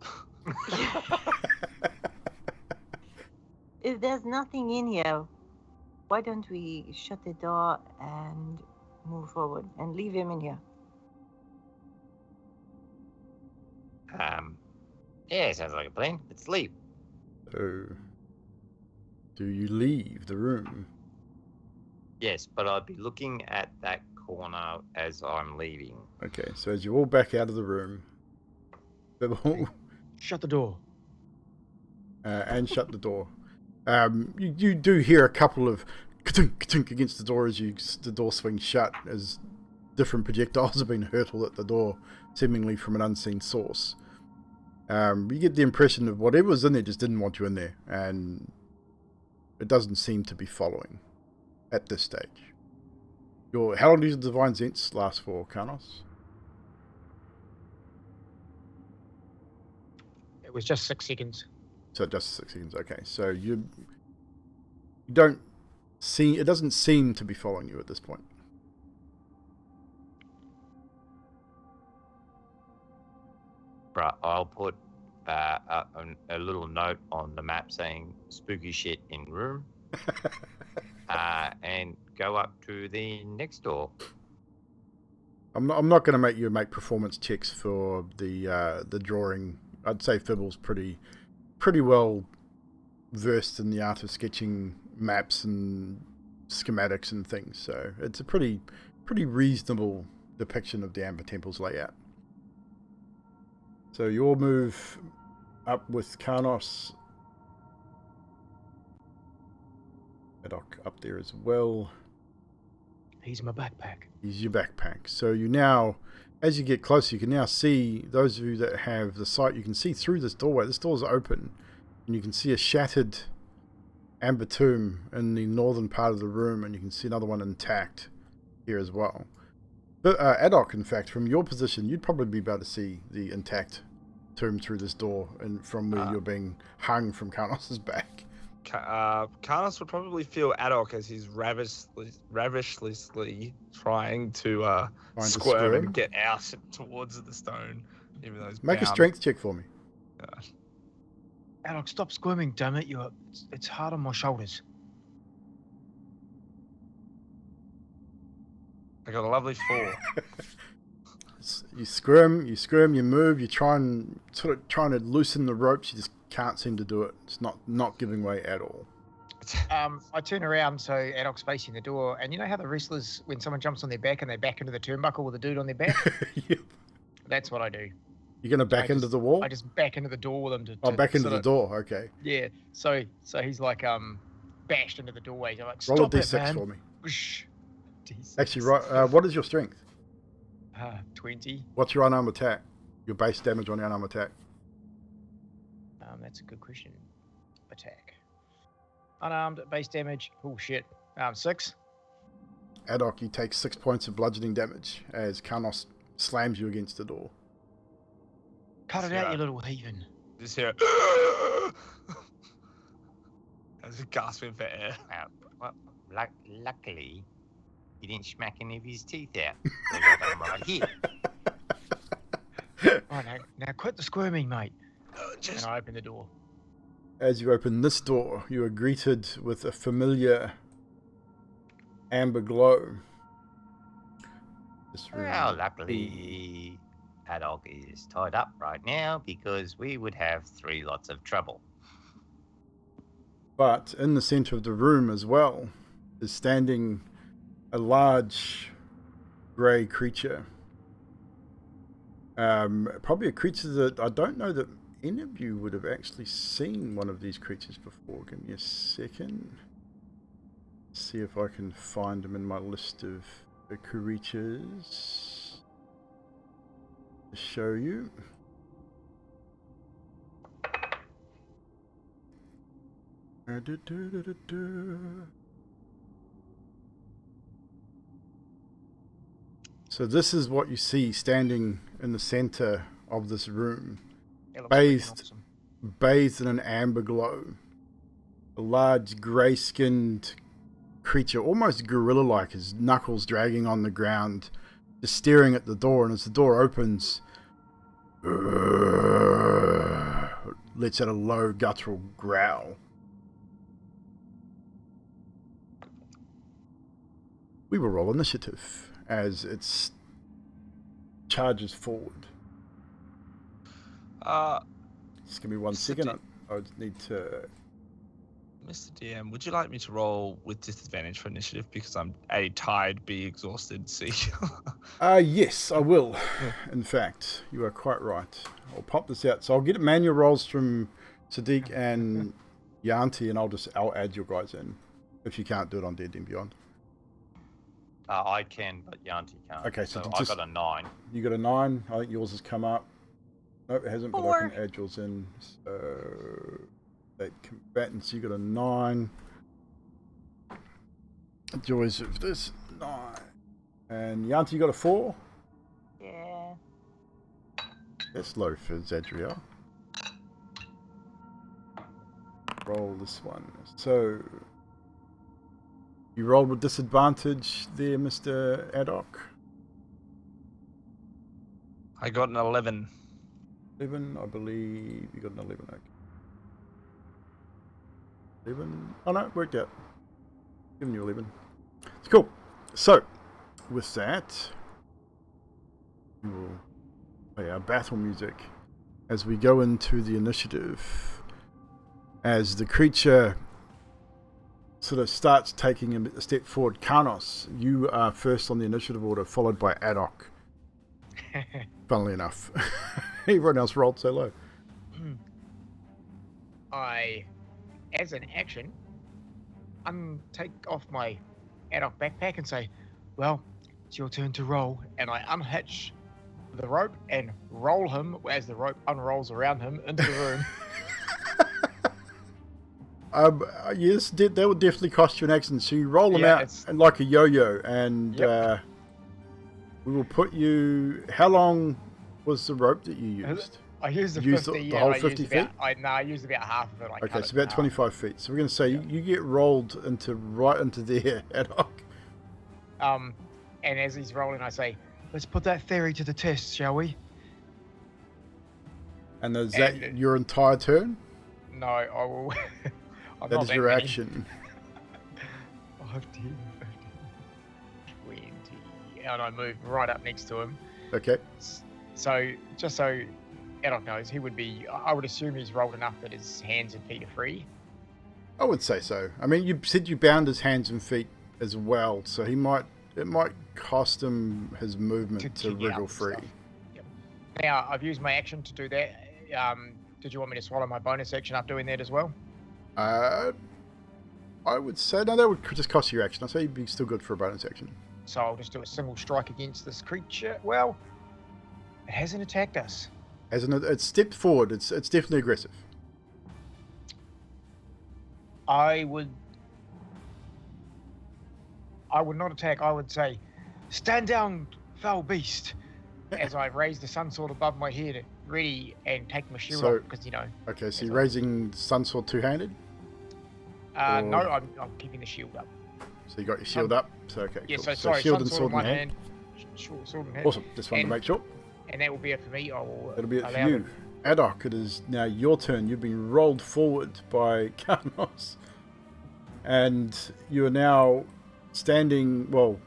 If there's nothing in here, why don't we shut the door and move forward and leave him in here? Yeah, sounds like a plan. Let's leave. So, do you leave the room? Yes, but I'd be looking at that corner as I'm leaving. Okay, so as you all back out of the room, Fibble, Shut the door. and shut the door. You do hear a couple of ka-tink, ka-tink against the door as the door swings shut, as different projectiles have been hurled at the door, seemingly from an unseen source. You get the impression that whatever's in there just didn't want you in there, and it doesn't seem to be following at this stage. How long does the Divine Sense last for, Carnos? It was just 6 seconds. So just 6 seconds. Okay, so you don't see. It doesn't seem to be following you at this point. Right, I'll put a little note on the map saying spooky shit in room. And go up to the next door. I'm not going to make you make performance checks for the drawing. I'd say Fibble's pretty well versed in the art of sketching maps and schematics and things. So it's a pretty reasonable depiction of the Amber Temple's layout. So you all move up with Carnos. Addok up there as well. He's in my backpack. He's your backpack. So you now, as you get closer, you can now see, those of you that have the sight, you can see through this doorway. This door's open, and you can see a shattered amber tomb in the northern part of the room, and you can see another one intact here as well. But Addok, in fact, from your position, you'd probably be able to see the intact tomb through this door, and from where you're being hung from Carnos's back. Carnos would probably feel Addok as he's ravishly trying to squirm and get out towards the stone. Even though he's Make a bound. strength check for me. Addok, stop squirming, damn it. It's hard on my shoulders. I got a lovely 4. You squirm, you move, you trying to loosen the ropes, you just can't seem to do it. It's not giving way at all. I turn around so Addok's facing the door, and you know how the wrestlers, when someone jumps on their back and they back into the turnbuckle with the dude on their back? Yep. That's what I do. You're going to back into the wall? I just back into the door with him to back into sort the of- door, okay. Yeah, so he's like bashed into the doorway. I'm like, Roll a stop it, d6 man. for me. Whoosh. D6. Actually, right. What is your strength? 20. What's your unarmed attack? Your base damage on your unarmed attack? That's a good question. Attack. Unarmed, base damage. Oh shit. 6. Addok, you take 6 points of bludgeoning damage as Karnos slams you against the door. Cut it out, you little heathen. Just hear it. I was gasping for air. Well, luckily, he didn't smack any of his teeth out. I got them right here. Right, now quit the squirming, mate. Just And I open the door. As you open this door, you are greeted with a familiar amber glow. This room- Well, luckily, Addok is tied up right now because we would have 3 lots of trouble. But in the center of the room as well is standing a large grey creature. Probably a creature that I don't know that any of you would have actually seen one of these creatures before. Give me a second. See if I can find them in my list of the creatures to show you. So this is what you see standing in the center of this room, It looks freaking bathed awesome. bathed in an amber glow. A large grey-skinned creature, almost gorilla-like, his knuckles dragging on the ground, just staring at the door. And as the door opens, lets out a low guttural growl. We will roll initiative as it charges forward. Just give me 1 Mr. second. D- I would need to. Mr. DM, would you like me to roll with disadvantage for initiative because I'm A, tired, B, exhausted, C? Yes, I will. In fact, you are quite right. I'll pop this out. So I'll get manual rolls from Sadiq and Yanti, and I'll add your guys in if you can't do it on D&D Beyond. I can, but Yanti can't. Okay, so I just- got a 9. You got a 9. I think yours has come up. Nope, it hasn't, but I 4. can add yours in. So, that combatants, you got a 9. Joys of this 9. And Yanti, you got a 4. Yeah. That's low for Zadriel. Roll this one. So, you rolled with disadvantage there, Mr. Addok. I got an 11. 11, I believe you got an 11. Okay. 11. Oh no, it worked out. Giving you 11. It's cool. So, with that, we will play our battle music as we go into the initiative. As the creature sort of starts taking a step forward. Karnos, you are first on the initiative order, followed by Addok. Funnily enough. Everyone else rolled so low. I, as an action, take off my Addok backpack and say, well, it's your turn to roll. And I unhitch the rope and roll him as the rope unrolls around him into the room. Yes, that would definitely cost you an action. So you roll them Yeah, out it's- like a yo-yo, and Yep. we will put you. How long was the rope that you used? I used the You used 50. the yeah, whole I 50 used about, I used about half of it. I Okay, cut so it about in half. 25 feet. So we're going to say you get rolled right into there, Addok. And as he's rolling, I say, let's put that theory to the test, shall we? And is And- that your entire turn? No, I will. I'm That not is your many. action. 15, 20. And I move right up next to him. Okay. So, just so Addok knows, he would be, I would assume he's rolled enough that his hands and feet are free. I would say so. I mean, you said you bound his hands and feet as well, so it might cost him his movement to kick out wriggle and free. stuff. Yep. Now, I've used my action to do that. Did you want me to swallow my bonus action up doing that as well? I would say no. That would just cost you your action. I'd say you'd be still good for a bonus action. So I'll just do a single strike against this creature. Well, it hasn't attacked us. It's stepped forward. It's definitely aggressive. I would not attack. I would say, stand down, foul beast, as I raise the sun sword above my head, ready and take my shield So- off because Okay, so Yes, you're raising sun sword two-handed. no, Or- I'm keeping the shield up. So you got your shield up. So okay, Yeah, cool. so sorry, shield sun and sword sword in in one hand. sword in hand. Awesome. Just wanted to And- make sure. And that will be it for me. I will. That'll be it for allow you. them- Addok, it is now your turn. You've been rolled forward by Karnos. And you are now standing, well,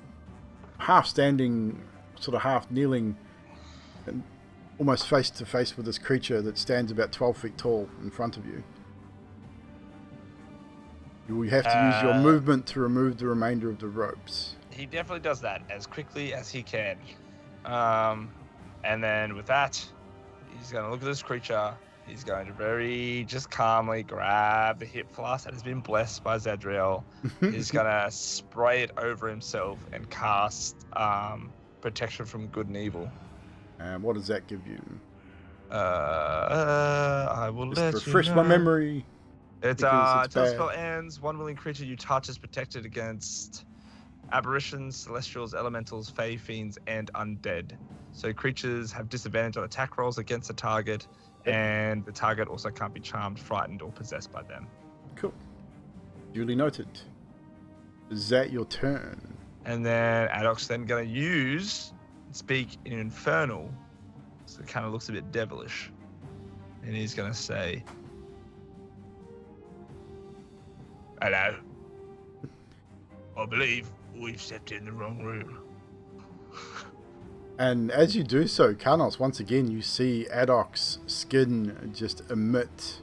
half standing, sort of half kneeling, and almost face to face with this creature that stands about 12 feet tall in front of you. You will have to use your movement to remove the remainder of the ropes. He definitely does that as quickly as he can. And then with that, he's going to look at this creature. He's going to very just calmly grab the hip flask that has been blessed by Zadriel. He's going to spray it over himself and cast protection from good and evil. And what does that give you? I will Just let refresh you my know. memory. It's because it's until the bad. spell ends, one willing creature you touch is protected against aberrations, celestials, elementals, fey, fiends, and undead. So creatures have disadvantage on attack rolls against the target, and the target also can't be charmed, frightened, or possessed by them. Cool. Duly noted. Is that your turn? And then Addok's then going to speak in Infernal, so it kind of looks a bit devilish. And he's going to say, "Hello. I believe we've stepped in the wrong room." And as you do so, Karnos, once again, you see Addok's skin just emit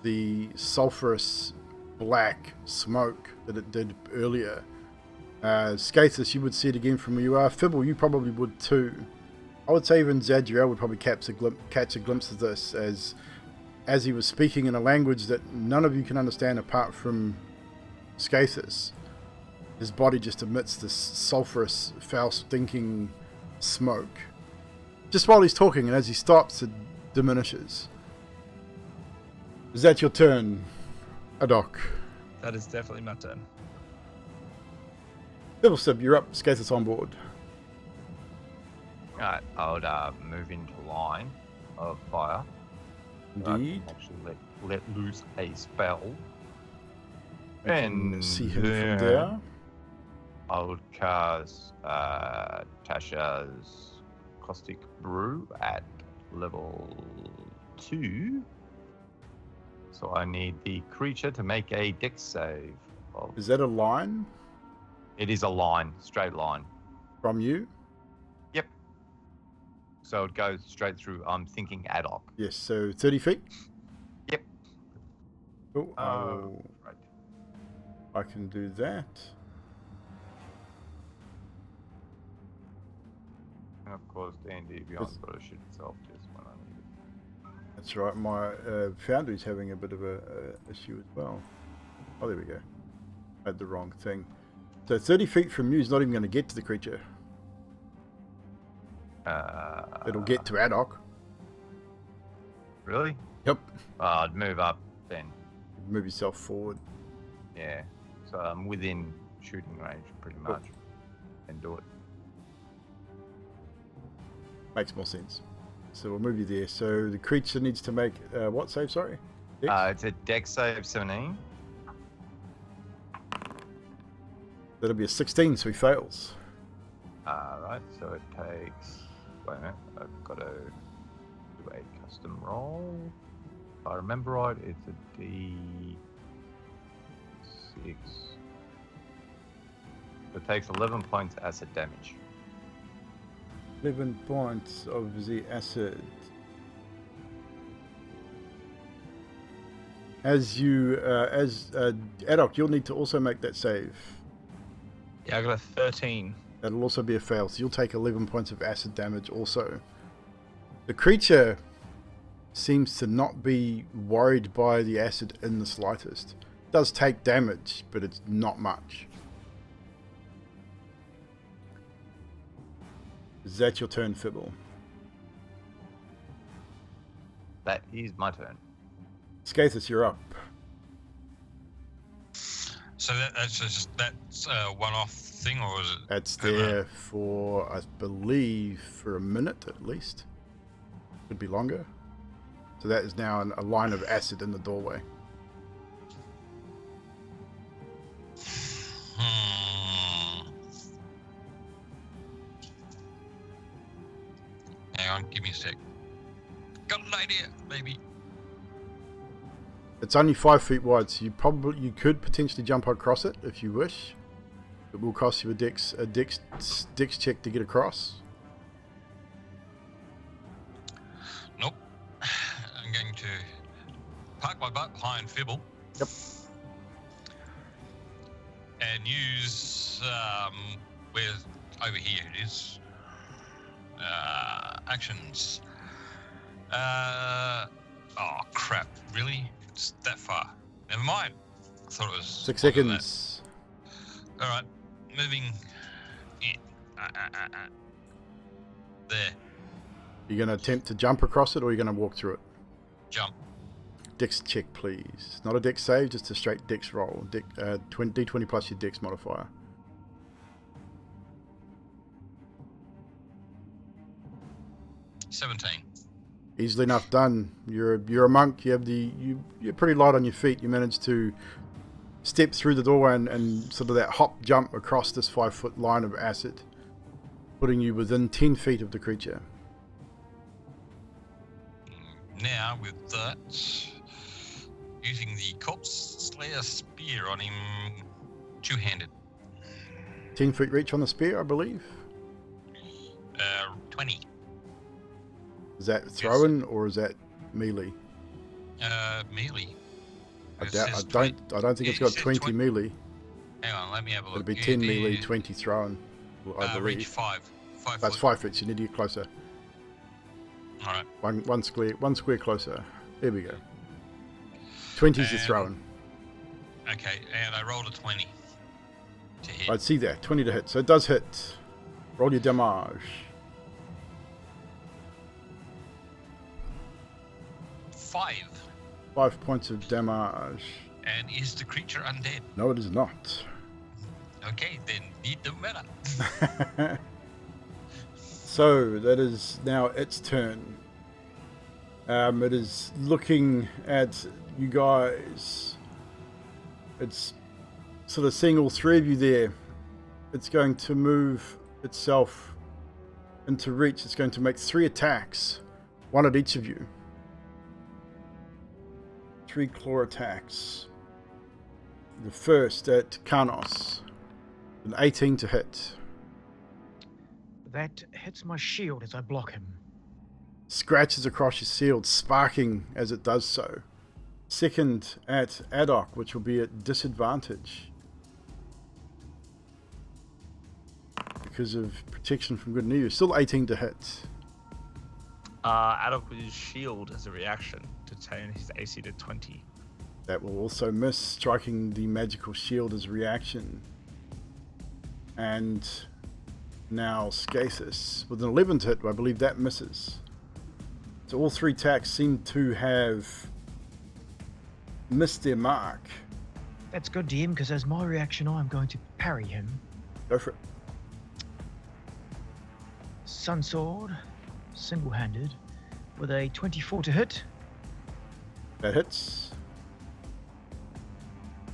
the sulphurous black smoke that it did earlier. Skathis, you would see it again from where you are. Fibble, you probably would too. I would say even Zadriel would probably catch a glimpse of this as he was speaking in a language that none of you can understand apart from Skathis. His body just emits this sulphurous, foul, stinking smoke. Just while he's talking, and as he stops, it diminishes. Is that your turn, Addok? That is definitely my turn. Fiddlestep, you're up. Skathis on board. Alright, I would move into line of fire. Indeed. Actually let loose a spell. I can And see him then from there. I would cast Tasha's Caustic Brew at level 2. So I need the creature to make a dex save. Is that a line It is a line, straight line. from you? Yep. So it goes straight through. I'm thinking Addok. Yes, so 30 feet? Yep. Cool. Right. I can do that. And of course, D&D Beyond's got to shoot itself just when I need it. That's right. My Foundry's having a bit of a issue as well. Oh, there we go. I had the wrong thing. So 30 feet from you is not even going to get to the creature. It'll get to Addok. Really? Yep. I'd move up then. Move yourself forward. Yeah. So I'm within shooting range pretty much. And do it. Makes more sense. So we'll move you there. So the creature needs to make what save? Sorry. Dex? It's a dex save 17. That'll be a 16, so he fails. Right, so it takes. Wait a minute, I've got to do a custom roll. If I remember right, it's a D6. It takes 11 points acid damage. 11 points of the acid. As Addok, you'll need to also make that save. Yeah, I got a 13. That'll also be a fail, so you'll take 11 points of acid damage also. The creature seems to not be worried by the acid in the slightest. It does take damage, but it's not much. Is that your turn, Fibble? That is my turn. Skathis, you're up. So that's a one-off thing, or is it? That's permanent? there for, I believe, for a minute at least. Could be longer. So that is now a line of acid in the doorway. Hang on, give me a sec. Got an idea, maybe. It's only 5 feet wide, so you could potentially jump across it if you wish. It will cost you a dex check to get across. Nope. I'm going to park my butt behind Fibble. Yep. And use where over here it is. Actions. Oh crap! Really? It's that far. Never mind. I thought it was 6 longer than seconds. that. All right, moving. In. There. You're going to attempt to jump across it, or you're going to walk through it? Jump. Dex check, please. Not a dex save, just a straight dex roll. D20 plus your dex modifier. 17. Easily enough done. You're a monk. You're pretty light on your feet. You manage to step through the doorway and sort of that hop jump across this 5-foot line of acid, putting you within 10 feet of the creature. Now with that, using the Corpse Slayer Spear on him, two-handed. 10 feet reach on the spear, I believe. 20. Is that thrown or is that melee? Melee. I It don't says think it's it got says 20 melee. Hang on, let me have a look. It'll be You 10 melee, did, 20 thrown, I believe. reach 5. 5 That's foot. 5 feet. You need to get closer. All right. One square closer. There we go. 20 is the And- thrown. Okay, and I rolled a 20 to hit. I'd see that. 20 to hit. So it does hit. Roll your damage. 5. 5 points of damage. And is the creature undead? No, it is not. Okay, then need the matter. So that is now its turn. It is looking at you guys. It's sort of seeing all three of you there. It's going to move itself into reach. It's going to make 3 attacks, one at each of you. 3 claw attacks. The first at Karnos, an 18 to hit. That hits my shield as I block him. Scratches across your shield, sparking as it does so. Second at Addok, which will be at disadvantage because of protection from good and evil. Still 18 to hit. Addok will use shield as a reaction to turn his AC to 20. That will also miss, striking the magical shield as a reaction. And now Skathis with an 11 to hit, I believe that misses. So all 3 attacks seem to have missed their mark. That's good, DM, because as my reaction, I'm going to parry him. Go for it. Sun Sword, single-handed, with a 24 to hit, That hits.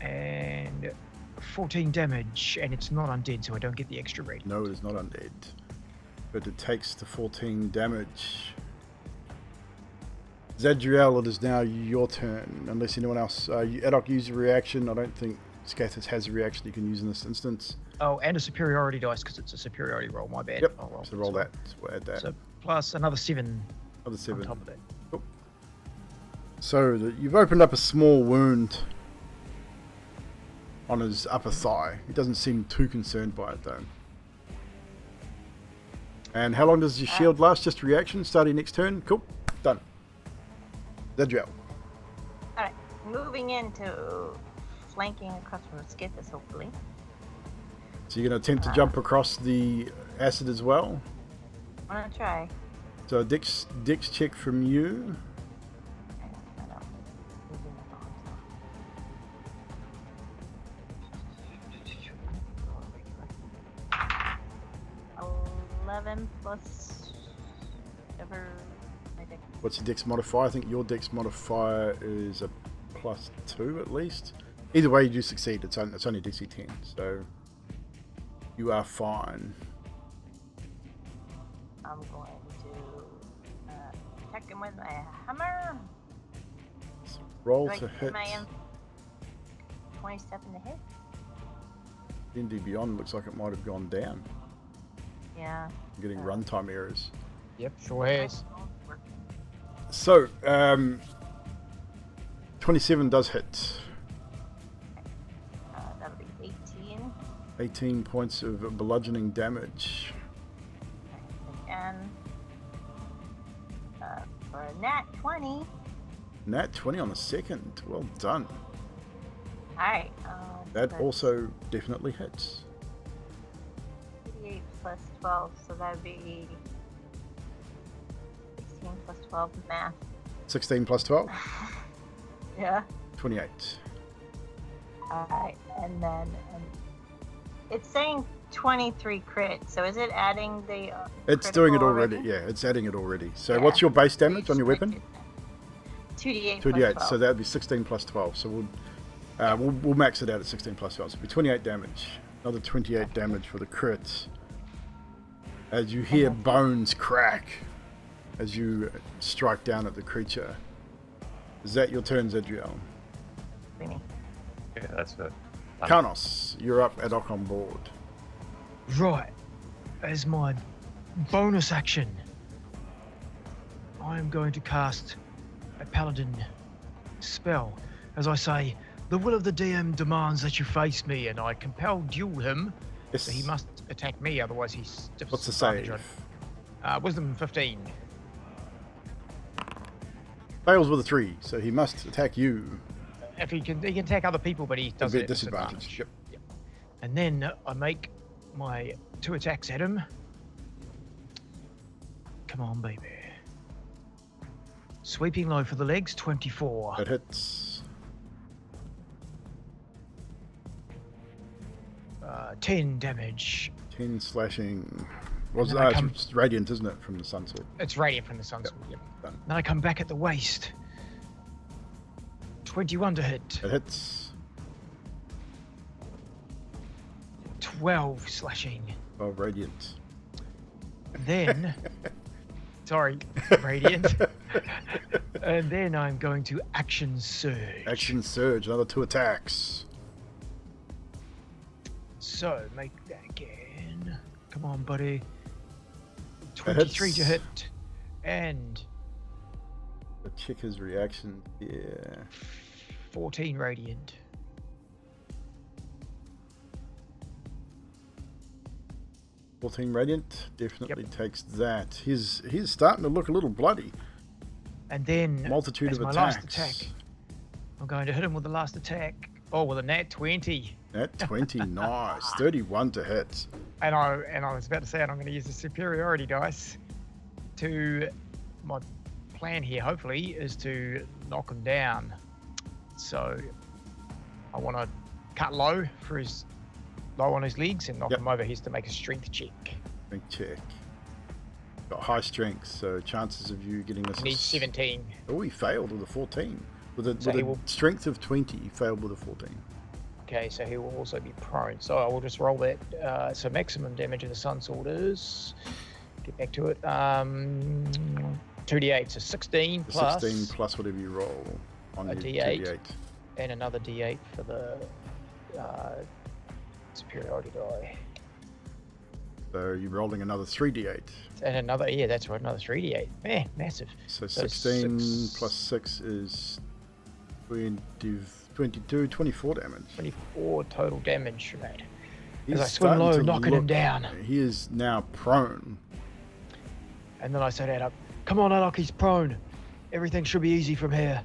and 14 damage, and it's not undead, so I don't get the extra rating. No, it is not undead. But it takes the 14 damage. Zadriel, it is now your turn, unless anyone else. Addok used a reaction. I don't think Skathis has a reaction you can use in this instance. Oh, and a superiority dice, because it's a superiority roll, my bad. Yep, I'll roll so roll that. So we'll add that. So plus another 7 Another on 7. top of that. So you've opened up a small wound on his upper thigh. He doesn't seem too concerned by it though. And how long does your shield last? Just a reaction, starting next turn. Cool. Done. Zadriel. Alright, moving into flanking across from Skathis, hopefully. So you're going to attempt to jump across the acid as well. I'm gonna try. So a dex check from you. I don't. Moving the bombs 11 plus whatever my dex. What's your dex modifier? I think your dex modifier is a +2 at least. Either way, you do succeed. It's only DC 10, so you are fine. I'm going to attack him with my hammer. So roll Do I to get hit. my 27 to hit? D&D Beyond looks like it might have gone down. Yeah. I'm getting runtime errors. Yep, sure has. So, 27 does hit. That'll be 18. 18 points of bludgeoning damage. Again. For a nat 20. Nat 20 on the second. Well done. Alright. That also definitely hits. 38 plus 12, so that'd be 16 plus 12 math. 16 plus 12? Yeah. 28. Alright, and then it's saying 23 crit, so is it adding the It's doing it critical already. Yeah, it's adding it already. So Yeah. what's your base damage on your weapon? 2d8 28. plus So 12. that'd be 16 plus 12. So we'll max it out at 16 plus 12. So it'll be 28 damage. Another 28 damage for the crit. As you hear bones crack as you strike down at the creature. Is that your turn, Zedriel? Really? Yeah, that's it. Karnos, you're up, Addok on board. Right. As my bonus action, I am going to cast a paladin spell. As I say, the will of the DM demands that you face me, and I compel duel him. Yes. So he must attack me, otherwise he's What's the disadvantage save? on- Wisdom 15. Fails with a 3, so he must attack you. If he can attack other people, but he does Be it at at disadvantage. Yep. And then I make my 2 attacks at him. Come on, baby. Sweeping low for the legs, 24. That hits. 10 damage. 10 slashing. Was then I that come- it's radiant, isn't it, from the sun sword? It's radiant from the sun sword. Yep. Done. Then I come back at the waist. 21 to hit. That hits. 12 slashing. Oh, radiant. Then, sorry, radiant. And then I'm going to action surge. Action surge, another 2 attacks. So make that again. Come on, buddy. That 23 to hits. hit. And Check his reaction. Yeah. 14 radiant. Team Radiant definitely takes that. He's starting to look a little bloody. And then, Multitude as of my attacks. last attack, I'm going to hit him with the last attack. Oh, with a nat 20. At 20, nice. 31 to hit. And I was about to say, and I'm going to use the superiority dice to my plan here. Hopefully, is to knock him down. So I want to cut low for his low on his legs and knock Yep. him over. He has to make a strength check. Strength check. Got high strength, so chances of you getting this. He needs 17. Oh, he failed with a 14. With a, So he with a will- strength of 20, he failed with a 14. Okay, so he will also be prone. So I will just roll that. So maximum damage of the sun sword is. Get back to it. 2d8, so 16 plus. 16 plus whatever you roll on A your D8. D8. And another d8 for the superiority die. So you're rolling another 3d8. And another, yeah, that's right, another 3d8. Man, massive. So So 16 six- plus 6 is 22, 24 damage. 24 total damage from that. He's I swim starting low, to knocking him look- down. He is now prone. And then I say that up. Come on, Addok, he's prone. Everything should be easy from here.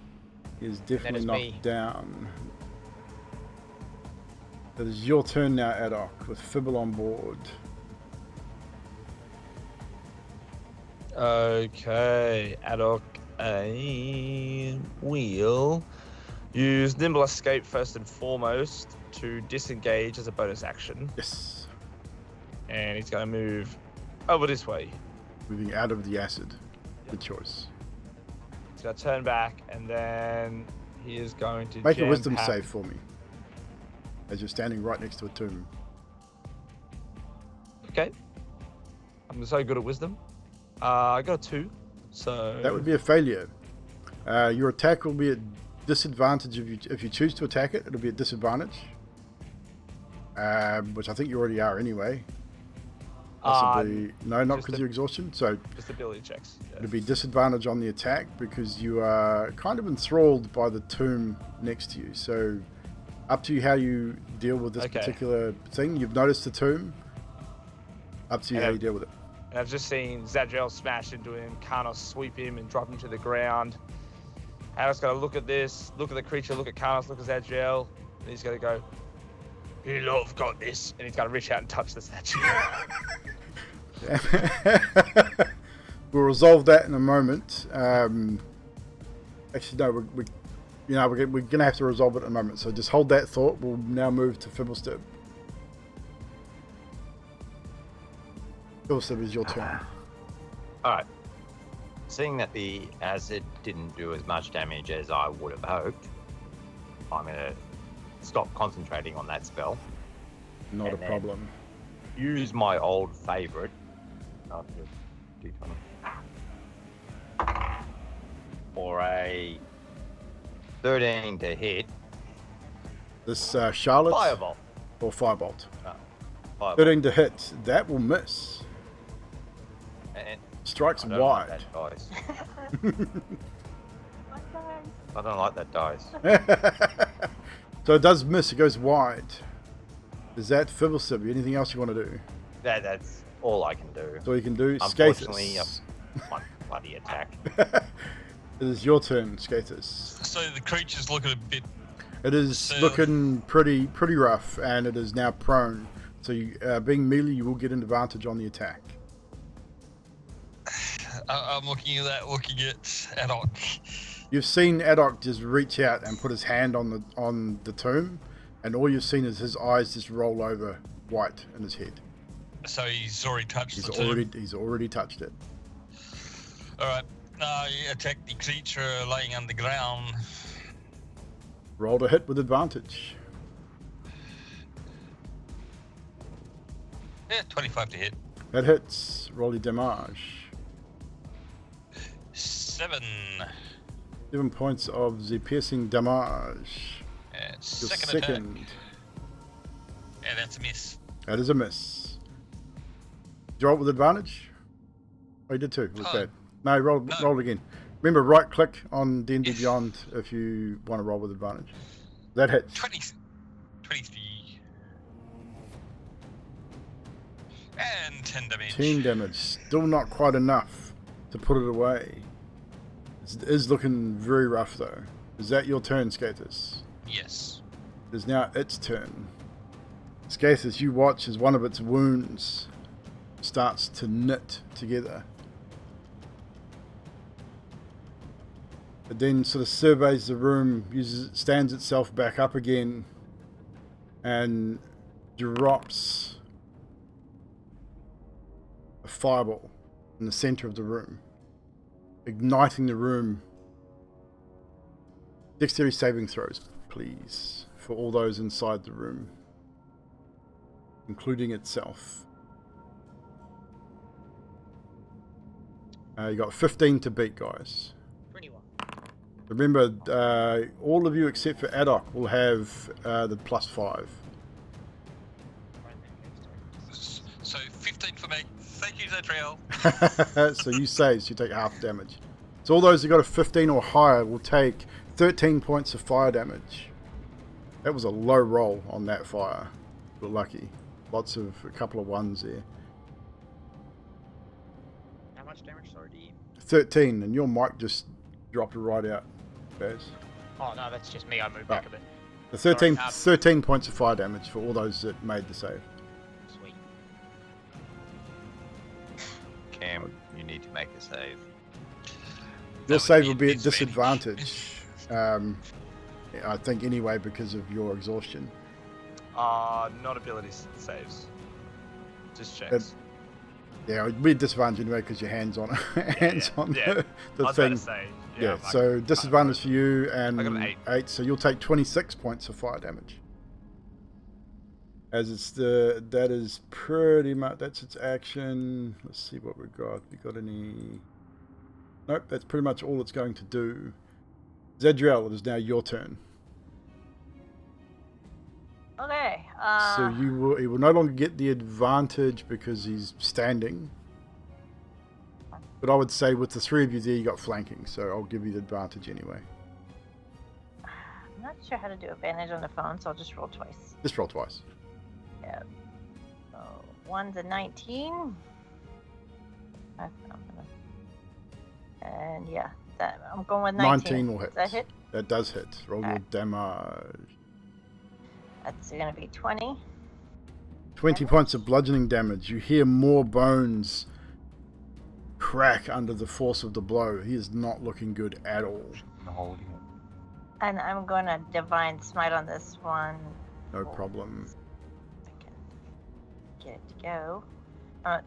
He is definitely is knocked me. down. It is your turn now, Addok, with Fibble on board. Okay, Addok will use Nimble Escape first and foremost to disengage as a bonus action. Yes. And he's going to move over this way. Moving out of the acid. Good choice. He's going to turn back, and then he is going to Make a wisdom jam-pack- save for me. As you're standing right next to a tomb. Okay. I'm so good at wisdom. I got a 2, so... That would be a failure. Your attack will be at disadvantage if you choose to attack it. It'll be at disadvantage. Which I think you already are anyway. Possibly... no, not because of your exhaustion. So Just ability checks. Yeah. it'll be disadvantage on the attack because you are kind of enthralled by the tomb next to you. So up to you how you deal with this particular thing. You've noticed the tomb. Up to you how you deal with it. And I've just seen Zadriel smash into him, Karnos sweep him and drop him to the ground. Addok's got to look at this, look at the creature, look at Karnos, look at Zadriel, and he's got to go, "You lot have got this," and he's got to reach out and touch the statue. We'll resolve that in a moment. Actually, no, we're going to have to resolve it in a moment. So just hold that thought. We'll now move to Fibblestib. Fibblestib, is your turn. Alright. Seeing that the acid didn't do as much damage as I would have hoped, I'm going to stop concentrating on that spell. Not a problem. Use my old favourite. D20. For a 13 to hit. This Charlotte? Firebolt. Or Firebolt? Firebolt. 13 to hit. That will miss. And Strikes I don't wide. Like that dice. I don't like that dice. So it does miss. It goes wide. Is that Fibblestib? Anything else you want to do? That's all I can do. That's all you can do. Unfortunately, Skathis. one bloody attack. It is your turn, Skathis. So the creature's looking a bit. It is looking pretty rough, and it is now prone. So you, being melee, you will get an advantage on the attack. I'm looking at Addok. You've seen Addok just reach out and put his hand on the tomb, and all you've seen is his eyes just roll over white in his head. So he's already touched the tomb. He's already touched it. Alright. You attack the creature laying on the ground. Roll to hit with advantage. Yeah, 25 to hit. That hits. Roll your damage. 7. 7 points of the piercing damage. Your Second attack. Yeah, that's a miss. That is a miss. Did you roll with advantage? Oh, you did too. Was bad. No, roll again. Remember, right click on D&D Beyond if you want to roll with advantage. That hits. 23. And 10 damage. 10 damage. Still not quite enough to put it away. It is looking very rough though. Is that your turn, Skathis? Yes. It is now its turn. Skathis, you watch as one of its wounds starts to knit together. It then sort of surveys the room, stands itself back up again, and drops a fireball in the center of the room, igniting the room. Dexterity saving throws, please, for all those inside the room, including itself. You got 15 to beat, guys. 21. Remember, all of you except for Addok will have the +5. So 15 for me. Thank you, Zadriel. So you save, so you take half damage. So all those who got a 15 or higher will take 13 points of fire damage. That was a low roll on that fire. We're lucky. A couple of ones there. How much damage, sorry, do you? 13, and your mic just dropped it right out, Baz. Oh, no, that's just me. I moved back a bit. The 13, Sorry, 13 points of fire damage for all those that made the save. Sweet. Cam, you need to make a save. Your save will be at disadvantage. I think anyway because of your exhaustion. Not ability saves. Just checks. Yeah, it'd be a disadvantage anyway because your hands on hands on yeah. the I was about thing. to say. Yeah, I so can't disadvantage for roll. you I got an and 8. so you'll take 26 points of fire damage. As it's that is pretty much, that's its action. Let's see what we've got. We got any? Nope, that's pretty much all it's going to do. Zadriel, it is now your turn. Okay. So he will no longer get the advantage because he's standing. But I would say with the three of you there, you got flanking, so I'll give you the advantage anyway. I'm not sure how to do advantage on the phone, so I'll just roll twice. Just roll twice. Yeah. So one's a 19. And yeah, that I'm going with 19. 19 will hit. Does that hit? That does hit. Roll your damage. That's going to be 20. 20 points of bludgeoning damage. You hear more bones crack under the force of the blow. He is not looking good at all. I'm holding it. And I'm going to divine smite on this one. No problem. I can get it to go.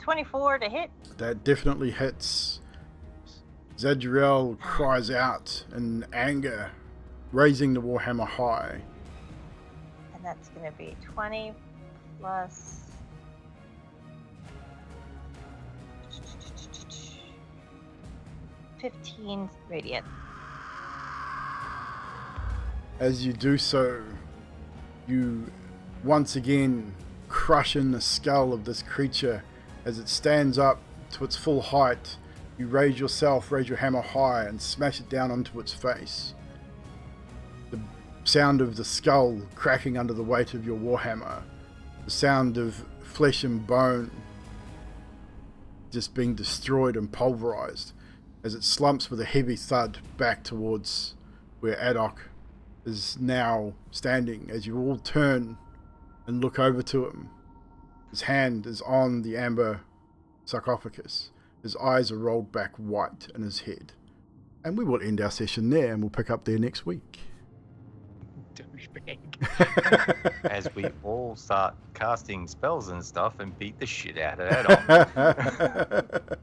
24 to hit. That definitely hits. Zadriel cries out in anger, raising the warhammer high. And that's going to be 20 plus... 15 radiant. As you do so, you once again crush in the skull of this creature as it stands up to its full height. You raise your hammer high and smash it down onto its face. The sound of the skull cracking under the weight of your warhammer, the sound of flesh and bone just being destroyed and pulverized as it slumps with a heavy thud back towards where Addok is now standing. As you all turn and look over to him, his hand is on the amber sarcophagus. His eyes are rolled back white in his head. And we will end our session there, and we'll pick up there next week. As we all start casting spells and stuff and beat the shit out of Addok.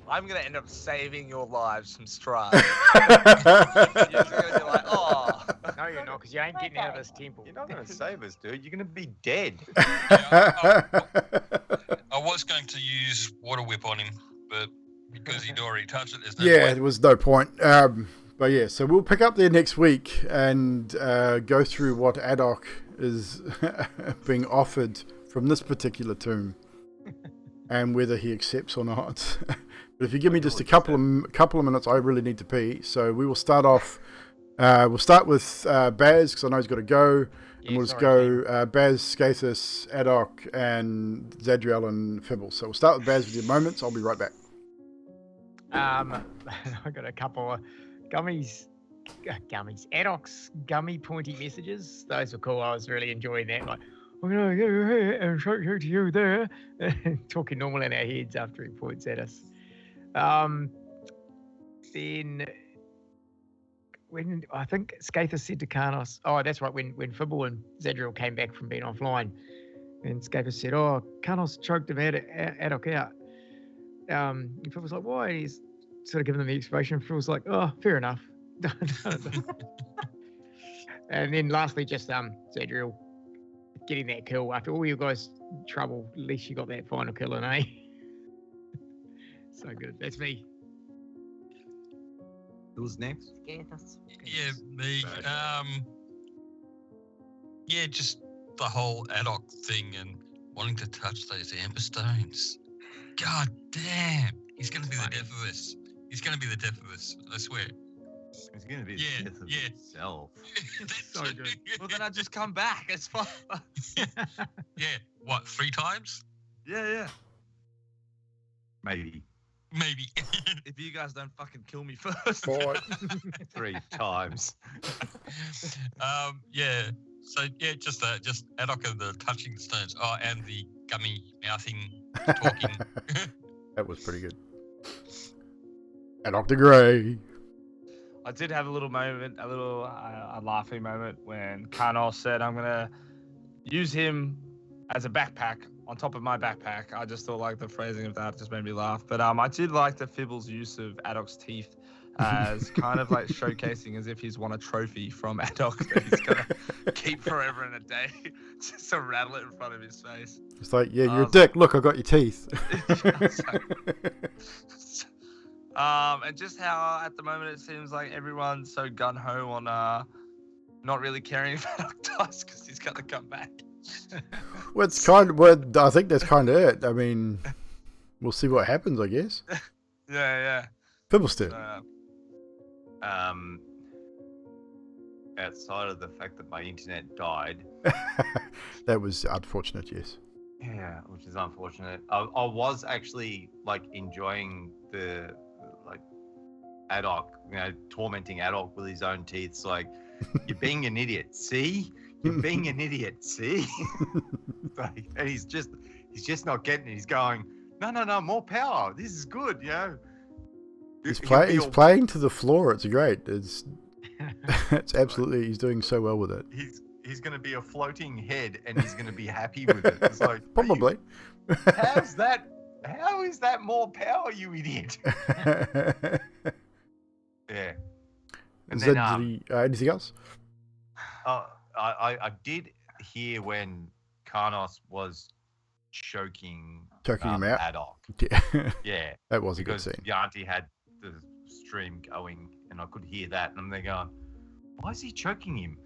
I'm gonna end up saving your lives from Strahd. You're just gonna be like, oh. No, you're not, because you ain't getting out of this temple. You're not gonna save us, dude. You're gonna be dead. I was going to use Water Whip on him, but because he'd already touched it, there's no Yeah, point. there was no point. But yeah, so we'll pick up there next week and go through what Addok is being offered from this particular tomb and whether he accepts or not. But if you give me just a couple of minutes, I really need to pee. So we will start off. We'll start with Baz, because I know he's got to go. And we'll just go Baz, Skathis, Addok, and Zadriel and Fibble. So we'll start with Baz with your moments. I'll be right back. I got a couple of gummies, Addok's gummy pointy messages. Those were cool. I was really enjoying that. Like, I'm gonna go here and show to you there, talking normal in our heads after he points at us. Then when I think Skathis said to Karnos, oh, that's right, when Fibble and Zadriel came back from being offline, and Skathis said, oh, Karnos choked him Addok out. And Fibble's like, why? And he's sort of giving them the explanation. Fibble's like, oh, fair enough. And then lastly, just Zadriel getting that kill after all you guys' trouble. At least you got that final kill in, eh? So good. That's me. Who's next? Yeah, me. Yeah, just the whole Addok thing and wanting to touch those amber stones. God damn, he's gonna be the death of us. He's gonna be the death of us. I swear. It's gonna be Yeah, the death of yeah. itself. That's So good. Well, then I just come back. It's fine. Yeah, what, 3 times? Yeah. Maybe Maybe. If you guys don't fucking kill me first. 3 times. Yeah. So yeah, just Addok and the touching the stones. Oh, and the gummy mouthing, talking. That was pretty good. Addok the Grey. I did have a little moment, a laughing moment when Karnos said, I'm going to use him as a backpack on top of my backpack. I just thought like the phrasing of that just made me laugh. But I did like the Fibble's use of Addok's teeth as kind of like showcasing as if he's won a trophy from Addok that he's gonna keep forever and a day, just to rattle it in front of his face. It's like, yeah, you're a dick. Look, I got your teeth. And just how at the moment it seems like everyone's so gun ho on not really caring if Addok dies because he's gonna come back. Well, it's kind of. Well, I think that's kind of it. I mean, we'll see what happens, I guess. Yeah. Fibblestead. Outside of the fact that my internet died. That was unfortunate, yes. Yeah, which is unfortunate. I was actually like enjoying the like Addok, tormenting Addok with his own teeth. It's like, you're being an idiot. See, you're being an idiot. See, like, and he's just not getting it. He's going, no, more power. This is good, He's playing to the floor. It's great. It's absolutely. He's doing so well with it. He's going to be a floating head, and he's going to be happy with it. It's like, probably. How is that more power, you idiot? Yeah. And then, anything else? I did hear when Karnos was choking him out. Addok. Yeah. That was a good scene. Yanti had the stream going, and I could hear that, and I'm there going, why is he choking him?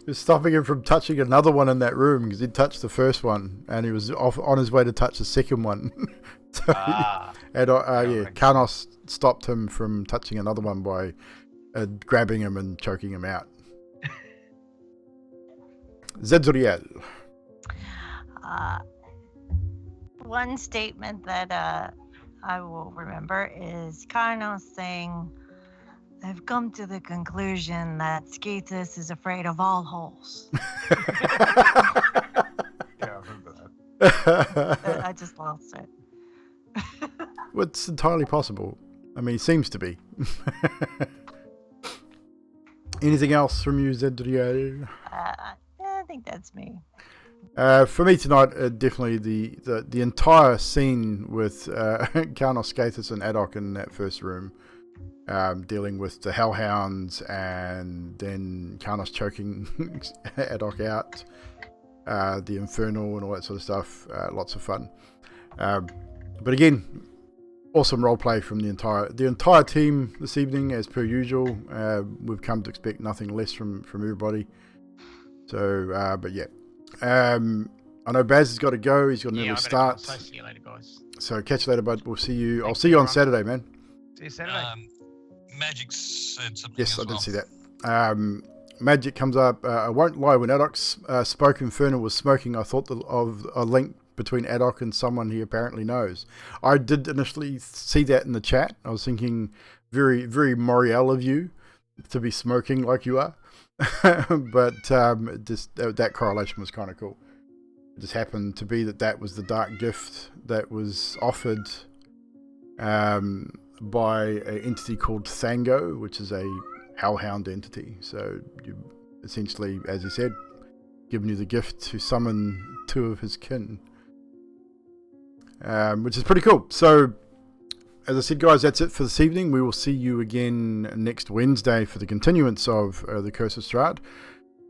Just stopping him from touching another one in that room because he'd touched the first one and he was on his way to touch the second one. Karnos stopped him from touching another one by grabbing him and choking him out. Zedzuriel. One statement that I will remember is Karnos saying, I've come to the conclusion that Skeetus is afraid of all holes. Yeah, I remember that. I just lost it. Well, it's entirely possible. I mean, he seems to be. Anything else from you, Zedriel? I think that's me. For me tonight, definitely the entire scene with Karnos, Skeetus, and Addok in that first room. Dealing with the Hellhounds and then Karnos choking Addok out, the Infernal and all that sort of stuff. Lots of fun. But again, awesome roleplay from the entire team this evening, as per usual. We've come to expect nothing less from everybody. So, but yeah. I know Baz has got to go. He's got an early start. So see you later, guys. So catch you later, bud. We'll see you. I'll see you on Saturday, man. See you Saturday. Magic said something. Yes, as I did well. see that. Magic comes up. I won't lie, when Addok spoke, Infernal was smoking, I thought of a link between Addok and someone he apparently knows. I did initially see that in the chat. I was thinking, very, very Moriel of you to be smoking like you are. But just that correlation was kind of cool. It just happened to be that was the dark gift that was offered by an entity called Thango, which is a hellhound entity. So you essentially, as he said, given you the gift to summon two of his kin, which is pretty cool. So as I said, guys, that's it for this evening. We will see you again next Wednesday for the continuance of the Curse of Strahd.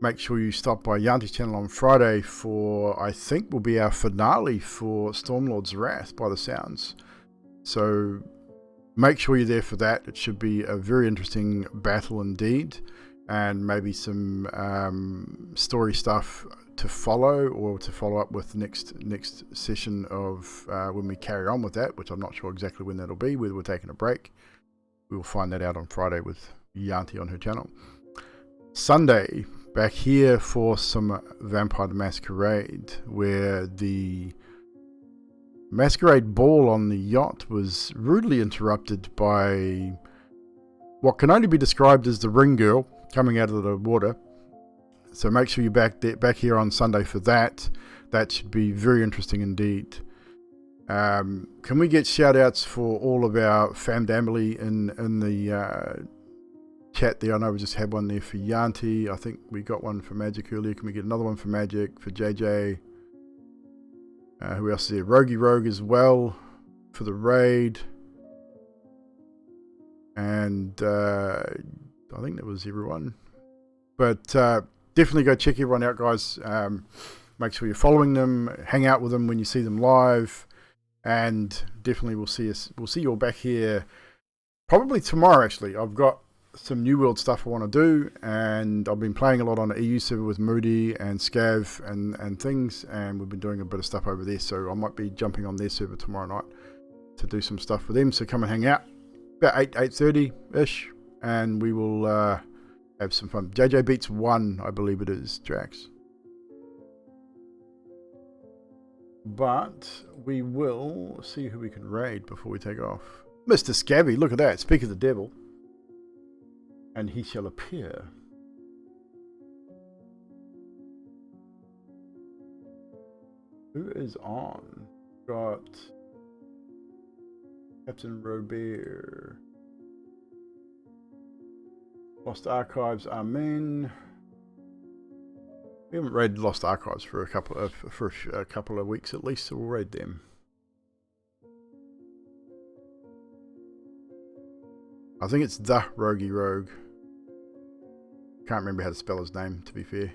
Make sure you stop by Yanti's channel on Friday for, I think, will be our finale for Stormlord's Wrath by the sounds. So make sure you're there for that. It should be a very interesting battle indeed, and maybe some story stuff to follow, or to follow up with the next session of when we carry on with that, which I'm not sure exactly when that'll be, whether we're taking a break. We will find that out on Friday with Yanti on her channel. Sunday, back here for some Vampire the Masquerade, where the Masquerade ball on the yacht was rudely interrupted by what can only be described as the ring girl coming out of the water. So make sure you're back here on Sunday for that. That should be very interesting indeed. Can we get shout outs for all of our family in chat there. I know we just had one there for Yanti. I think we got one for Magic earlier. Can we get another one for Magic, for JJ? Who else is there? Rogie Rogue as well for the raid. And I think that was everyone. But definitely go check everyone out, guys. Make sure you're following them. Hang out with them when you see them live. And definitely we'll see you all back here probably tomorrow, actually. I've got some New World stuff I want to do, and I've been playing a lot on the EU server with Moody and Scav and things, and we've been doing a bit of stuff over there, so I might be jumping on their server tomorrow night to do some stuff with them. So come and hang out about 8:30 ish, and we will have some fun. JJ beats 1, I believe it is, Drax. But we will see who we can raid before we take off. Mr. Scabby, look at that. Speak of the devil. And he shall appear. Who is on? Got Captain Robert. Lost Archives, Amen. We haven't raided Lost Archives for a couple of weeks at least, so we'll raid them. I think it's the Rogie Rogue. Can't remember how to spell his name, to be fair.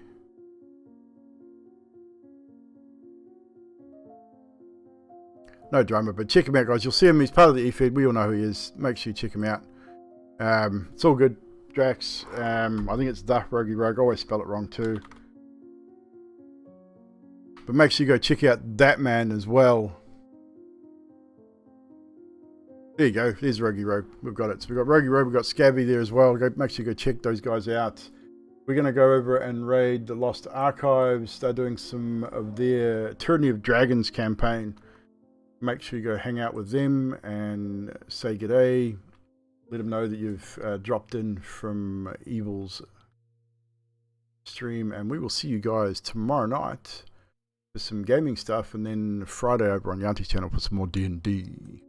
No drama, but check him out, guys. You'll see him. He's part of the E-Feed. We all know who he is. Make sure you check him out. It's all good, Drax. I think it's the Rogie Rogue. I always spell it wrong too. But make sure you go check out that man as well. There you go. There's Rogie Rogue. We've got it. So we've got Rogie Rogue. We've got Scabby there as well. Make sure you go check those guys out. We're going to go over and raid the Lost Archives. They're doing some of their Tyranny of Dragons campaign. Make sure you go hang out with them and say g'day. Let them know that you've dropped in from Evil's stream. And we will see you guys tomorrow night for some gaming stuff. And then Friday over on Yanti's channel for some more D&D.